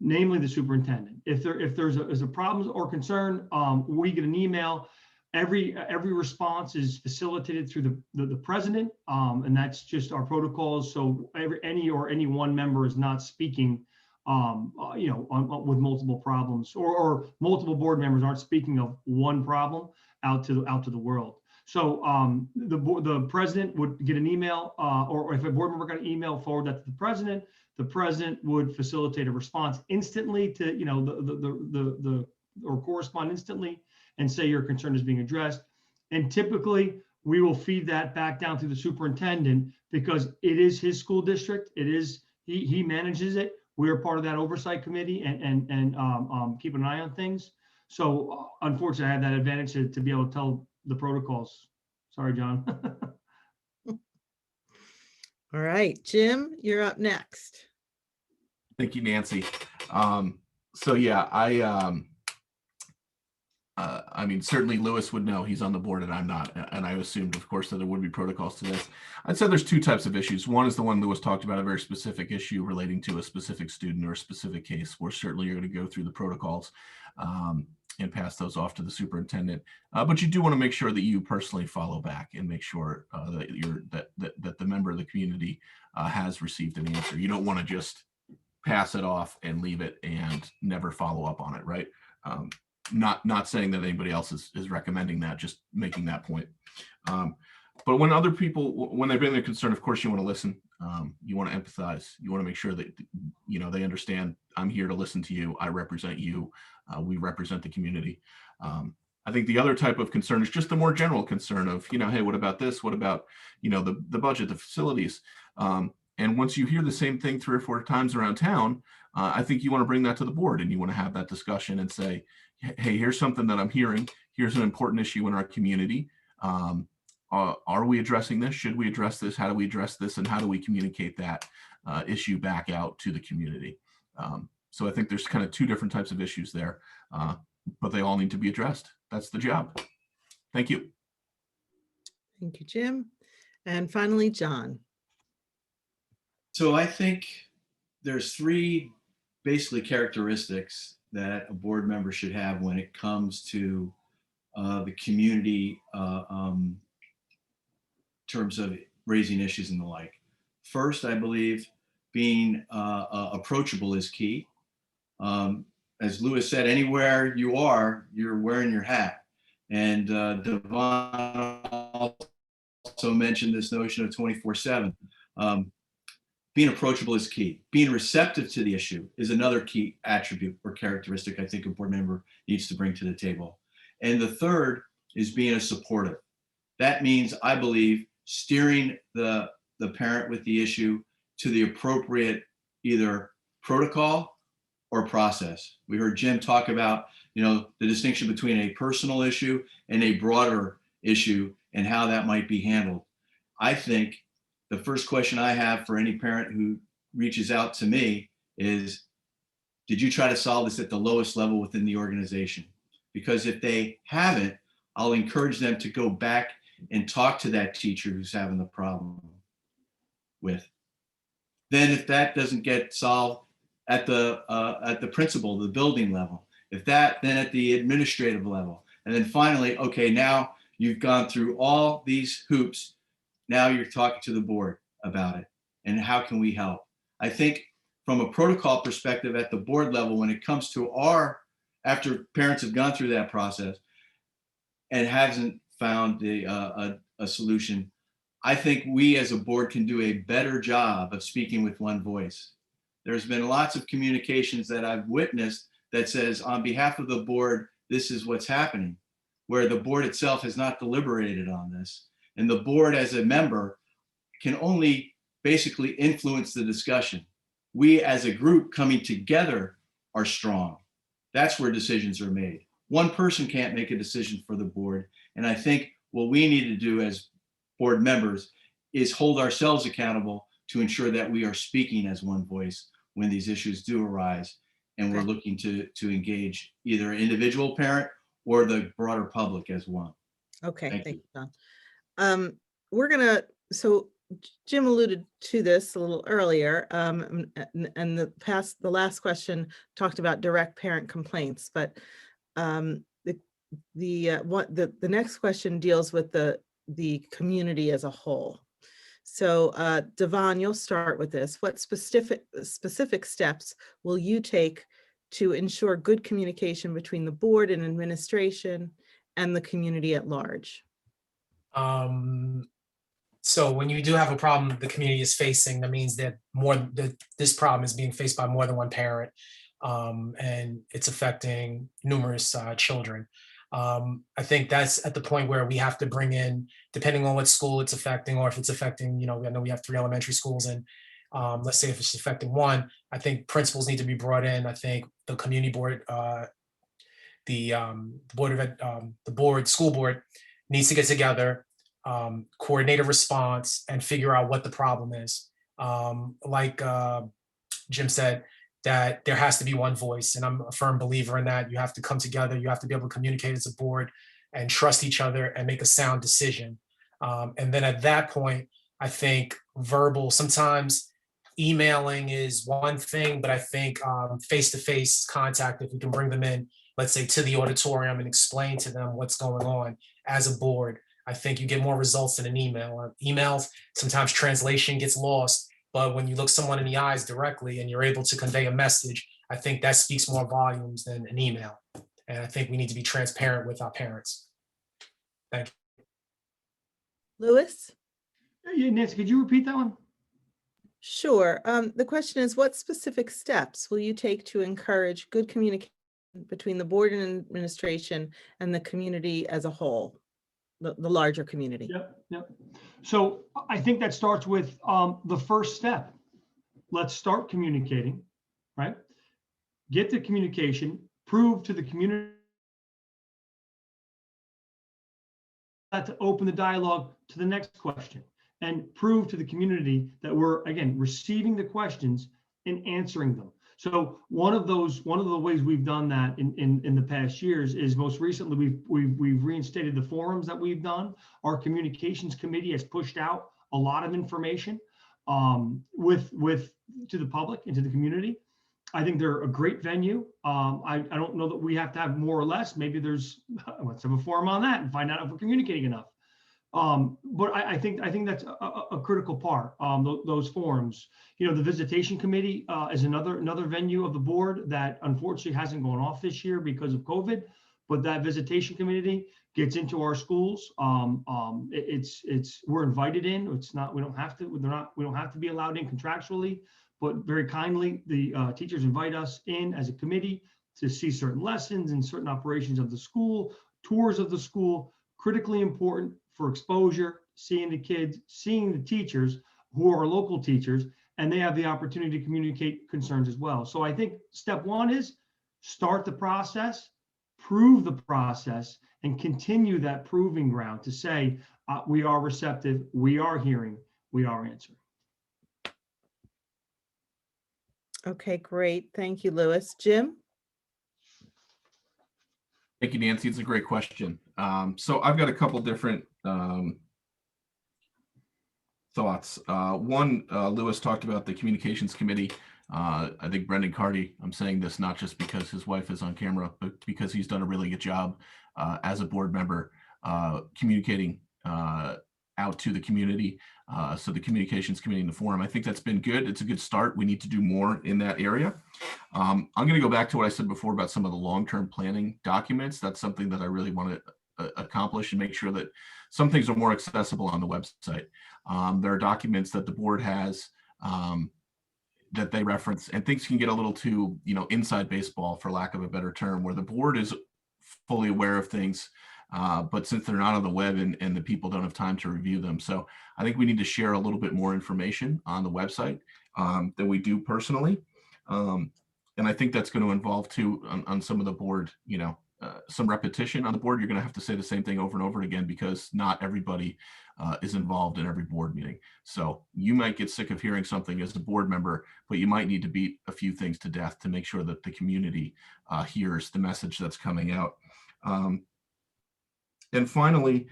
namely the superintendent. If there's a problem or concern, we get an email. Every response is facilitated through the president, and that's just our protocols. So any one member is not speaking, with multiple problems, or multiple board members aren't speaking of one problem out to the world. So the president would get an email, or if a board member got an email, forward that to the president would facilitate a response instantly to or correspond instantly and say your concern is being addressed. And typically we will feed that back down to the superintendent because it is his school district. It is he manages it. We're part of that oversight committee and keep an eye on things. So unfortunately, I have that advantage to be able to tell the protocols. Sorry, John. All right, Jim, you're up next. Thank you, Nancy. So yeah, I mean, certainly Lewis would know, he's on the board and I'm not. And I assumed, of course, that there would be protocols to this. I'd say there's two types of issues. One is the one Lewis talked about, a very specific issue relating to a specific student or a specific case, where certainly you're going to go through the protocols and pass those off to the superintendent. But you do want to make sure that you personally follow back and make sure that the member of the community has received an answer. You don't want to just pass it off and leave it and never follow up on it, right? Not saying that anybody else is recommending that, just making that point. But when other people, when they bring their concern, of course, you want to listen. You want to empathize. You want to make sure that, they understand, I'm here to listen to you. I represent you. We represent the community. I think the other type of concern is just the more general concern of, hey, what about this? What about, the budget, the facilities? And once you hear the same thing 3 or 4 times around town, I think you want to bring that to the board and you want to have that discussion and say, hey, here's something that I'm hearing. Here's an important issue in our community. Are we addressing this? Should we address this? How do we address this? And how do we communicate that issue back out to the community? So I think there's kind of 2 different types of issues there, but they all need to be addressed. That's the job. Thank you. Thank you, Jim. And finally, John. So I think there's 3 basically characteristics that a board member should have when it comes to the community terms of raising issues and the like. First, I believe being approachable is key. As Lewis said, anywhere you are, you're wearing your hat. And Devon also mentioned this notion of 24/7. being approachable is key. Being receptive to the issue is another key attribute or characteristic I think a board member needs to bring to the table. And the third is being a supportive. That means, I believe, steering the parent with the issue to the appropriate either protocol or process. We heard Jim talk about, the distinction between a personal issue and a broader issue and how that might be handled. I think the first question I have for any parent who reaches out to me is, did you try to solve this at the lowest level within the organization? Because if they haven't, I'll encourage them to go back and talk to that teacher who's having the problem with. Then if that doesn't get solved at the principal, the building level, then at the administrative level. And then finally, okay, now you've gone through all these hoops. Now you're talking to the board about it. And how can we help? I think from a protocol perspective at the board level, when it comes to after parents have gone through that process and hasn't found a solution, I think we as a board can do a better job of speaking with one voice. There's been lots of communications that I've witnessed that says, on behalf of the board, this is what's happening, where the board itself has not deliberated on this. And the board as a member can only basically influence the discussion. We as a group coming together are strong. That's where decisions are made. One person can't make a decision for the board. And I think what we need to do as board members is hold ourselves accountable to ensure that we are speaking as one voice when these issues do arise. And we're looking to engage either an individual parent or the broader public as one. Okay, Thank thank you. you, John. So Jim alluded to this a little earlier, and the last question talked about direct parent complaints, but the next question deals with the community as a whole. So Devon, you'll start with this. What specific steps will you take to ensure good communication between the board and administration and the community at large? So when you do have a problem the community is facing, that means that this problem is being faced by more than one parent, and it's affecting numerous children. I think that's at the point where we have to bring in, depending on what school it's affecting, or if it's affecting, I know we have 3 elementary schools, and let's say if it's affecting one, I think principals need to be brought in. I think the community board, school board needs to get together, coordinate a response, and figure out what the problem is. Like Jim said, that there has to be one voice, and I'm a firm believer in that. You have to come together, you have to be able to communicate as a board and trust each other and make a sound decision. And then at that point, I think sometimes emailing is one thing, but I think face-to-face contact, if we can bring them in, let's say to the auditorium, and explain to them what's going on as a board, I think you get more results than an email. Emails, sometimes translation gets lost, but when you look someone in the eyes directly and you're able to convey a message, I think that speaks more volumes than an email. And I think we need to be transparent with our parents. Thank you. Lewis? Yeah, Nancy, could you repeat that one? Sure. The question is, what specific steps will you take to encourage good communication between the board and administration and the community as a whole, the larger community? Yep. So I think that starts with the first step. Let's start communicating, right? Get the communication, prove to the community to open the dialogue to the next question, and prove to the community that we're, again, receiving the questions and answering them. So one of the ways we've done that in the past years is, most recently we've reinstated the forums that we've done. Our communications committee has pushed out a lot of information to the public and to the community. I think they're a great venue. I don't know that we have to have more or less. Maybe let's have a forum on that and find out if we're communicating enough. But I think that's a critical part. Those forums, the visitation committee is another venue of the board that unfortunately hasn't gone off this year because of COVID. but that visitation committee gets into our schools. We're invited in. It's not, we don't have to, we don't have to be allowed in contractually, but very kindly, the teachers invite us in as a committee to see certain lessons and certain operations of the school, tours of the school, critically important for exposure, seeing the kids, seeing the teachers who are local teachers, and they have the opportunity to communicate concerns as well. So I think step one is start the process, prove the process, and continue that proving ground to say, we are receptive, we are hearing, we are answering. Okay, great. Thank you, Louis. Jim? Thank you, Nancy. It's a great question. So I've got a couple different thoughts. One, Louis talked about the communications committee. I think Brendan Carty, I'm saying this not just because his wife is on camera, but because he's done a really good job as a board member communicating out to the community. So the communications committee and the forum, I think that's been good. It's a good start. We need to do more in that area. I'm going to go back to what I said before about some of the long-term planning documents. That's something that I really want to accomplish and make sure that some things are more accessible on the website. There are documents that the board has that they reference, and things can get a little too, inside baseball, for lack of a better term, where the board is fully aware of things, but since they're not on the web and the people don't have time to review them. So I think we need to share a little bit more information on the website than we do personally. And I think that's going to involve too on some of the board, some repetition on the board. You're going to have to say the same thing over and over again because not everybody is involved in every board meeting. So you might get sick of hearing something as a board member, but you might need to beat a few things to death to make sure that the community hears the message that's coming out. And finally,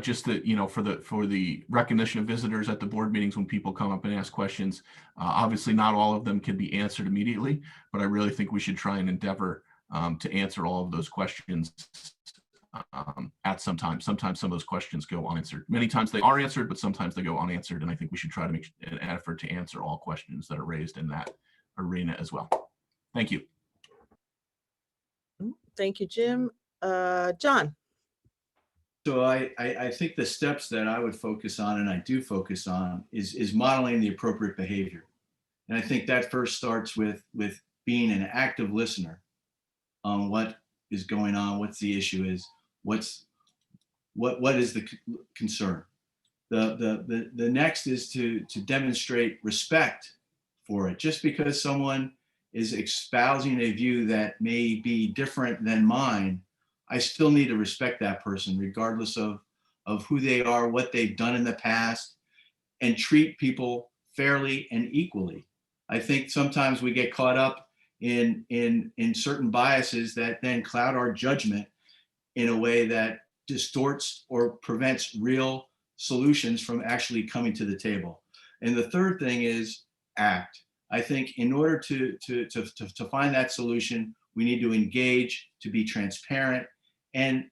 just that, for the recognition of visitors at the board meetings when people come up and ask questions, obviously not all of them can be answered immediately, but I really think we should try and endeavor to answer all of those questions at some time. Sometimes some of those questions go unanswered. Many times they are answered, but sometimes they go unanswered. And I think we should try to make an effort to answer all questions that are raised in that arena as well. Thank you. Thank you, Jim. John? So I think the steps that I would focus on, and I do focus on, is modeling the appropriate behavior. And I think that first starts with being an active listener on what is going on, what's the issue is, what is the concern. The next is to demonstrate respect for it. Just because someone is espousing a view that may be different than mine, I still need to respect that person regardless of who they are, what they've done in the past, and treat people fairly and equally. I think sometimes we get caught up in certain biases that then cloud our judgment in a way that distorts or prevents real solutions from actually coming to the table. And the third thing is act. I think in order to find that solution, we need to engage, to be transparent. And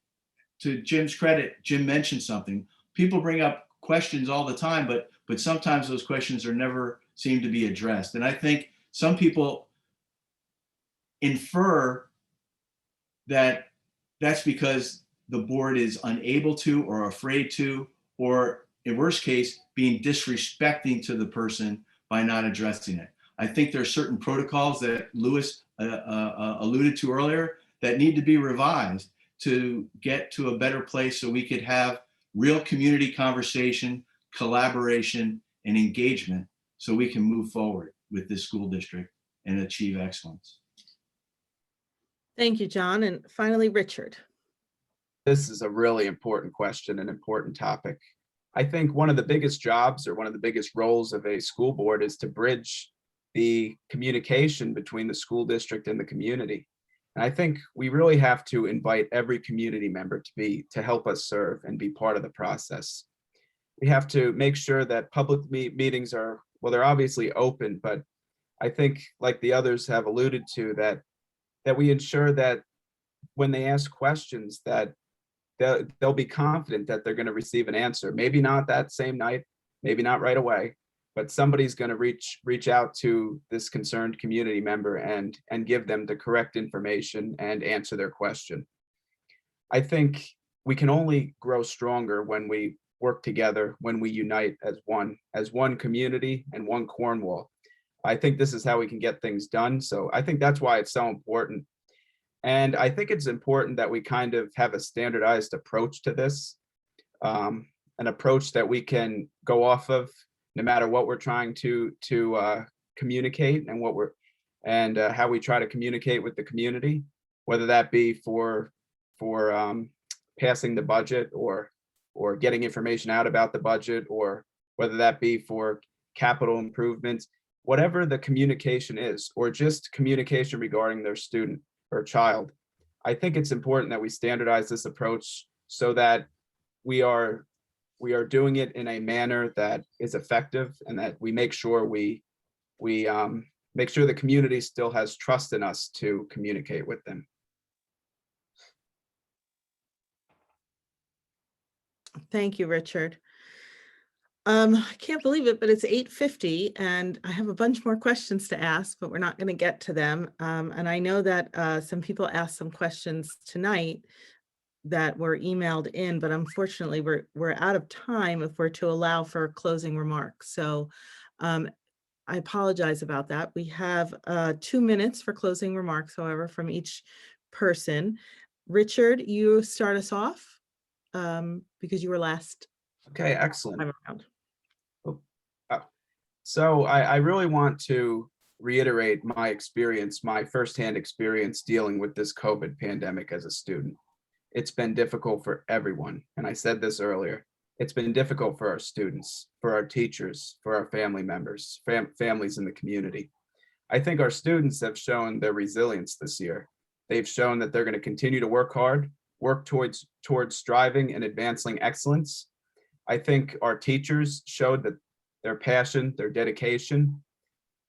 to Jim's credit, Jim mentioned something. People bring up questions all the time, but sometimes those questions are never seem to be addressed. And I think some people infer that that's because the board is unable to or afraid to, or in worst case, being disrespecting to the person by not addressing it. I think there are certain protocols that Louis alluded to earlier that need to be revised to get to a better place so we could have real community conversation, collaboration, and engagement so we can move forward with this school district and achieve excellence. Thank you, John. And finally, Richard. This is a really important question, an important topic. I think one of the biggest jobs or one of the biggest roles of a school board is to bridge the communication between the school district and the community. And I think we really have to invite every community member to help us serve and be part of the process. We have to make sure that public meetings are, well, they're obviously open, but I think like the others have alluded to, that we ensure that when they ask questions that they'll be confident that they're going to receive an answer. Maybe not that same night, maybe not right away, but somebody's going to reach out to this concerned community member and give them the correct information and answer their question. I think we can only grow stronger when we work together, when we unite as one community and one Cornwall. I think this is how we can get things done. So I think that's why it's so important. And I think it's important that we kind of have a standardized approach to this, an approach that we can go off of no matter what we're trying to communicate and how we try to communicate with the community, whether that be for passing the budget or getting information out about the budget, or whether that be for capital improvements, whatever the communication is, or just communication regarding their student or child. I think it's important that we standardize this approach so that we are doing it in a manner that is effective, and that we make sure we make sure the community still has trust in us to communicate with them. Thank you, Richard. I can't believe it, but it's 8:50 and I have a bunch more questions to ask, but we're not going to get to them. And I know that some people asked some questions tonight that were emailed in, but unfortunately we're out of time if we're to allow for closing remarks. So I apologize about that. We have 2 minutes for closing remarks, however, from each person. Richard, you start us off because you were last. Okay, excellent. Time around. So I really want to reiterate my experience, my firsthand experience dealing with this COVID pandemic as a student. It's been difficult for everyone. And I said this earlier, it's been difficult for our students, for our teachers, for our family members, families in the community. I think our students have shown their resilience this year. They've shown that they're going to continue to work hard, work towards striving and advancing excellence. I think our teachers showed that their passion, their dedication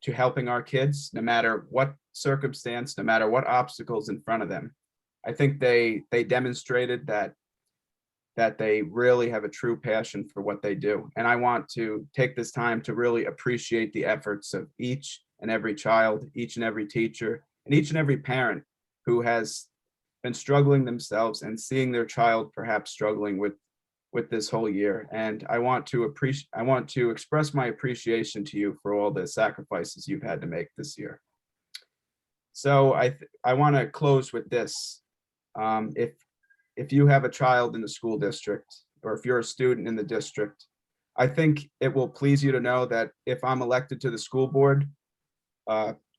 to helping our kids, no matter what circumstance, no matter what obstacles in front of them. I think they demonstrated that they really have a true passion for what they do. And I want to take this time to really appreciate the efforts of each and every child, each and every teacher, and each and every parent who has been struggling themselves and seeing their child perhaps struggling with this whole year. And I want to express my appreciation to you for all the sacrifices you've had to make this year. So I want to close with this. If you have a child in the school district, or if you're a student in the district, I think it will please you to know that if I'm elected to the school board,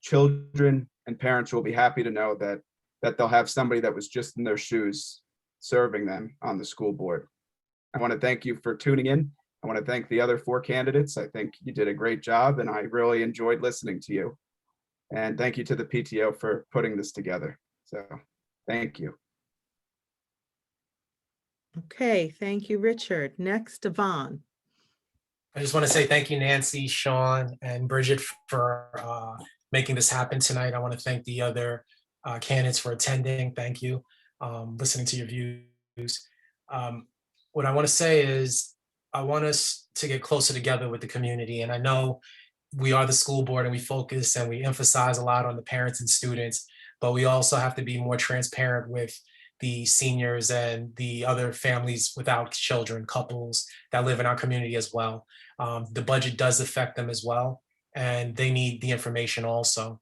children and parents will be happy to know that they'll have somebody that was just in their shoes serving them on the school board. I want to thank you for tuning in. I want to thank the other 4 candidates. I think you did a great job and I really enjoyed listening to you. And thank you to the PTO for putting this together. So thank you. Okay, thank you, Richard. Next, Devon. I just want to say thank you, Nancy, Sean, and Bridget for making this happen tonight. I want to thank the other candidates for attending. Thank you. Listening to your views. What I want to say is I want us to get closer together with the community. And I know we are the school board and we focus and we emphasize a lot on the parents and students, but we also have to be more transparent with the seniors and the other families without children, couples that live in our community as well. The budget does affect them as well, and they need the information also.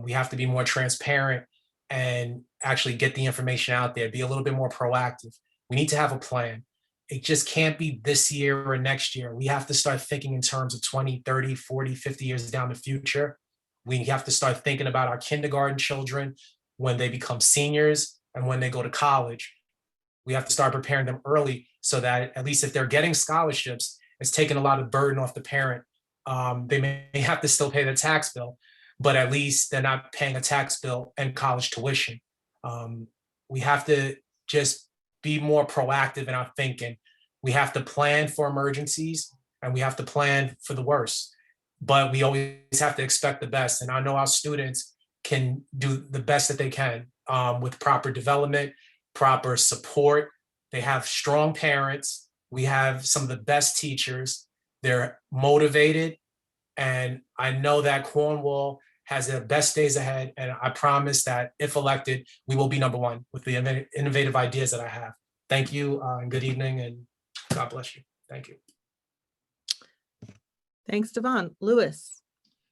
We have to be more transparent and actually get the information out there, be a little bit more proactive. We need to have a plan. It just can't be this year or next year. We have to start thinking in terms of 20, 30, 40, 50 years down the future. We have to start thinking about our kindergarten children when they become seniors and when they go to college. We have to start preparing them early so that at least if they're getting scholarships, it's taking a lot of burden off the parent. They may have to still pay their tax bill, but at least they're not paying a tax bill and college tuition. We have to just be more proactive in our thinking. We have to plan for emergencies and we have to plan for the worst, but we always have to expect the best. And I know our students can do the best that they can with proper development, proper support. They have strong parents. We have some of the best teachers. They're motivated. And I know that Cornwall has the best days ahead. And I promise that if elected, we will be #1 with the innovative ideas that I have. Thank you and good evening, and God bless you. Thank you. Thanks, Devon. Lewis.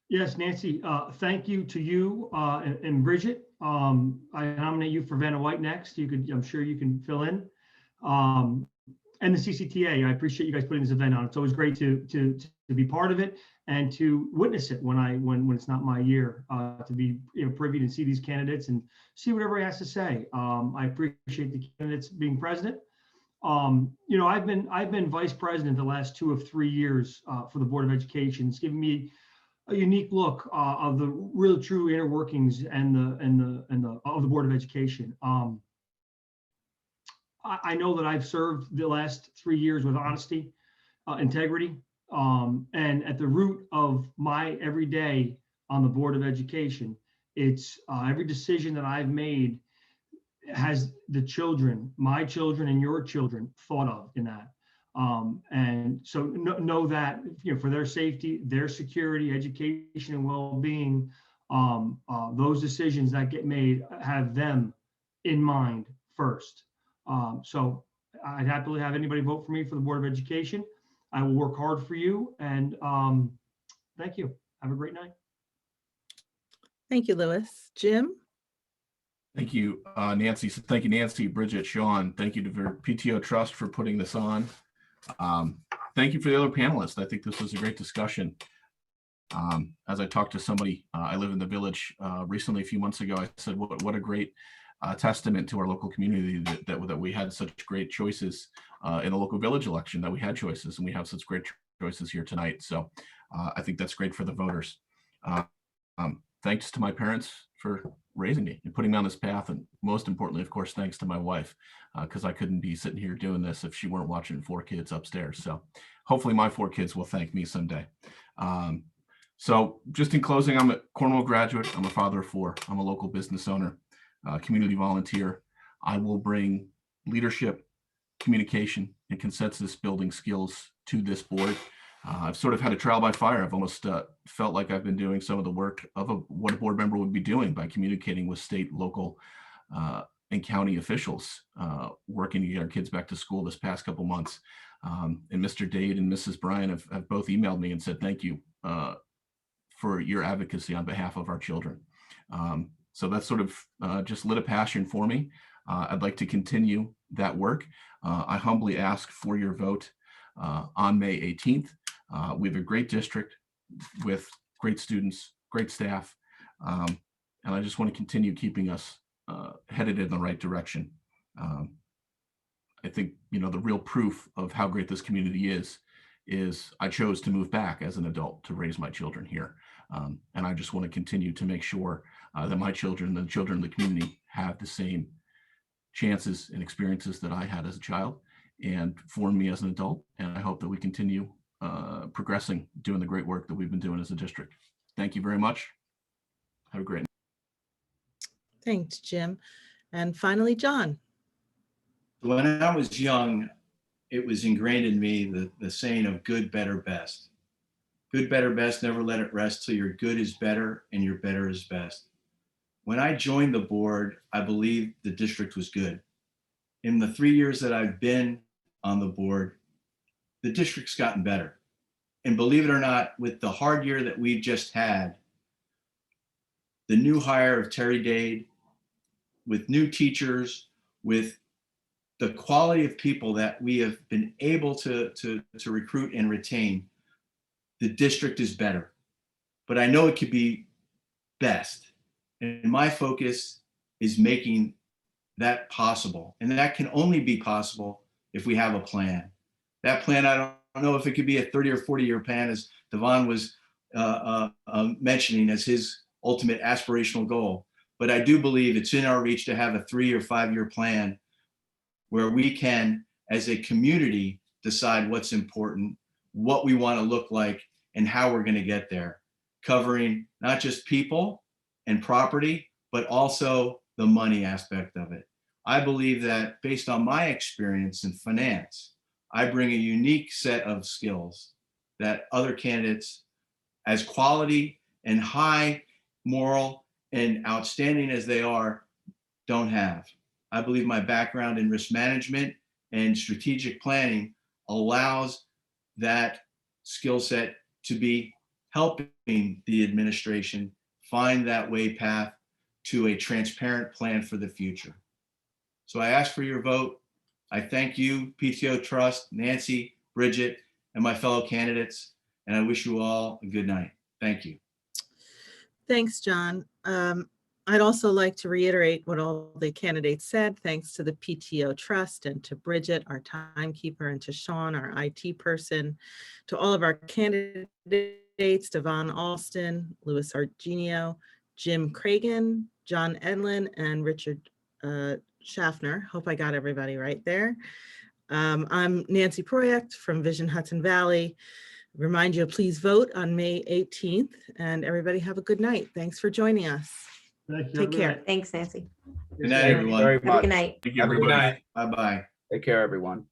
Yes, Nancy, thank you to you and Bridget. I nominate you for Vanna White next. I'm sure you can fill in. And the CCTA, I appreciate you guys putting this event on. It's always great to be part of it and to witness it when it's not my year, to be privy to see these candidates and see what everybody has to say. I appreciate the candidates being president. I've been vice president the last 2 of 3 years for the Board of Education. It's given me a unique look of the real true inner workings and of the Board of Education. I know that I've served the last 3 years with honesty, integrity, and at the root of my every day on the Board of Education, it's every decision that I've made has the children, my children and your children, thought of in that. And so know that for their safety, their security, education, and well-being, those decisions that get made have them in mind first. So I'd happily have anybody vote for me for the Board of Education. I will work hard for you, and thank you. Have a great night. Thank you, Lewis. Jim? Thank you, Nancy. So thank you, Nancy, Bridget, Sean. Thank you to PTO Trust for putting this on. Thank you for the other panelists. I think this was a great discussion. As I talked to somebody, I live in the village recently, a few months ago, I said, what a great testament to our local community that we had such great choices in the local village election, that we had choices, and we have such great choices here tonight. So I think that's great for the voters. Thanks to my parents for raising me and putting me on this path. And most importantly, of course, thanks to my wife, because I couldn't be sitting here doing this if she weren't watching 4 kids upstairs. So hopefully my 4 kids will thank me someday. So just in closing, I'm a Cornwall graduate. I'm a father of 4. I'm a local business owner, community volunteer. I will bring leadership, communication, and consensus building skills to this board. I've sort of had a trial by fire. I've almost felt like I've been doing some of the work of what a board member would be doing by communicating with state, local, and county officials, working to get our kids back to school this past couple months. And Mr. Dade and Mrs. Bryan have both emailed me and said, thank you for your advocacy on behalf of our children. So that's sort of just lit a passion for me. I'd like to continue that work. I humbly ask for your vote on May 18th. We have a great district with great students, great staff, and I just want to continue keeping us headed in the right direction. I think, the real proof of how great this community is I chose to move back as an adult to raise my children here. And I just want to continue to make sure that my children and the children in the community have the same chances and experiences that I had as a child and formed me as an adult. And I hope that we continue progressing, doing the great work that we've been doing as a district. Thank you very much. Have a great night. Thanks, Jim. And finally, John. When I was young, it was ingrained in me the saying of good, better, best. Good, better, best, never let it rest till your good is better and your better is best. When I joined the board, I believed the district was good. In the 3 years that I've been on the board, the district's gotten better. And believe it or not, with the hard year that we've just had, the new hire of Terry Dade, with new teachers, with the quality of people that we have been able to recruit and retain, the district is better. But I know it could be best. And my focus is making that possible. And that can only be possible if we have a plan. That plan, I don't know if it could be a 30 or 40-year plan, as Devon was mentioning as his ultimate aspirational goal. But I do believe it's in our reach to have a 3 or 5-year plan where we can, as a community, decide what's important, what we want to look like, and how we're going to get there, covering not just people and property, but also the money aspect of it. I believe that based on my experience in finance, I bring a unique set of skills that other candidates, as quality and high moral, and outstanding as they are, don't have. I believe my background in risk management and strategic planning allows that skill set to be helping the administration find that way path to a transparent plan for the future. So I ask for your vote. I thank you, PTO Trust, Nancy, Bridget, and my fellow candidates, and I wish you all a good night. Thank you. Thanks, John. I'd also like to reiterate what all the candidates said. Thanks to the PTO Trust and to Bridget, our timekeeper, and to Sean, our IT person, to all of our candidates, Devon Alston, Louis Argenio, Jim Cragan, John Edlund, and Richard Schaffner. Hope I got everybody right there. I'm Nancy Proyect from Vision Hudson Valley. Remind you, please vote on May 18th, and everybody have a good night. Thanks for joining us. Thank you. Take care. Thanks, Nancy. Good night, Thank you everyone. very Have a much. good night. Thank you, Have a good everybody. night. Bye-bye. Take care, everyone.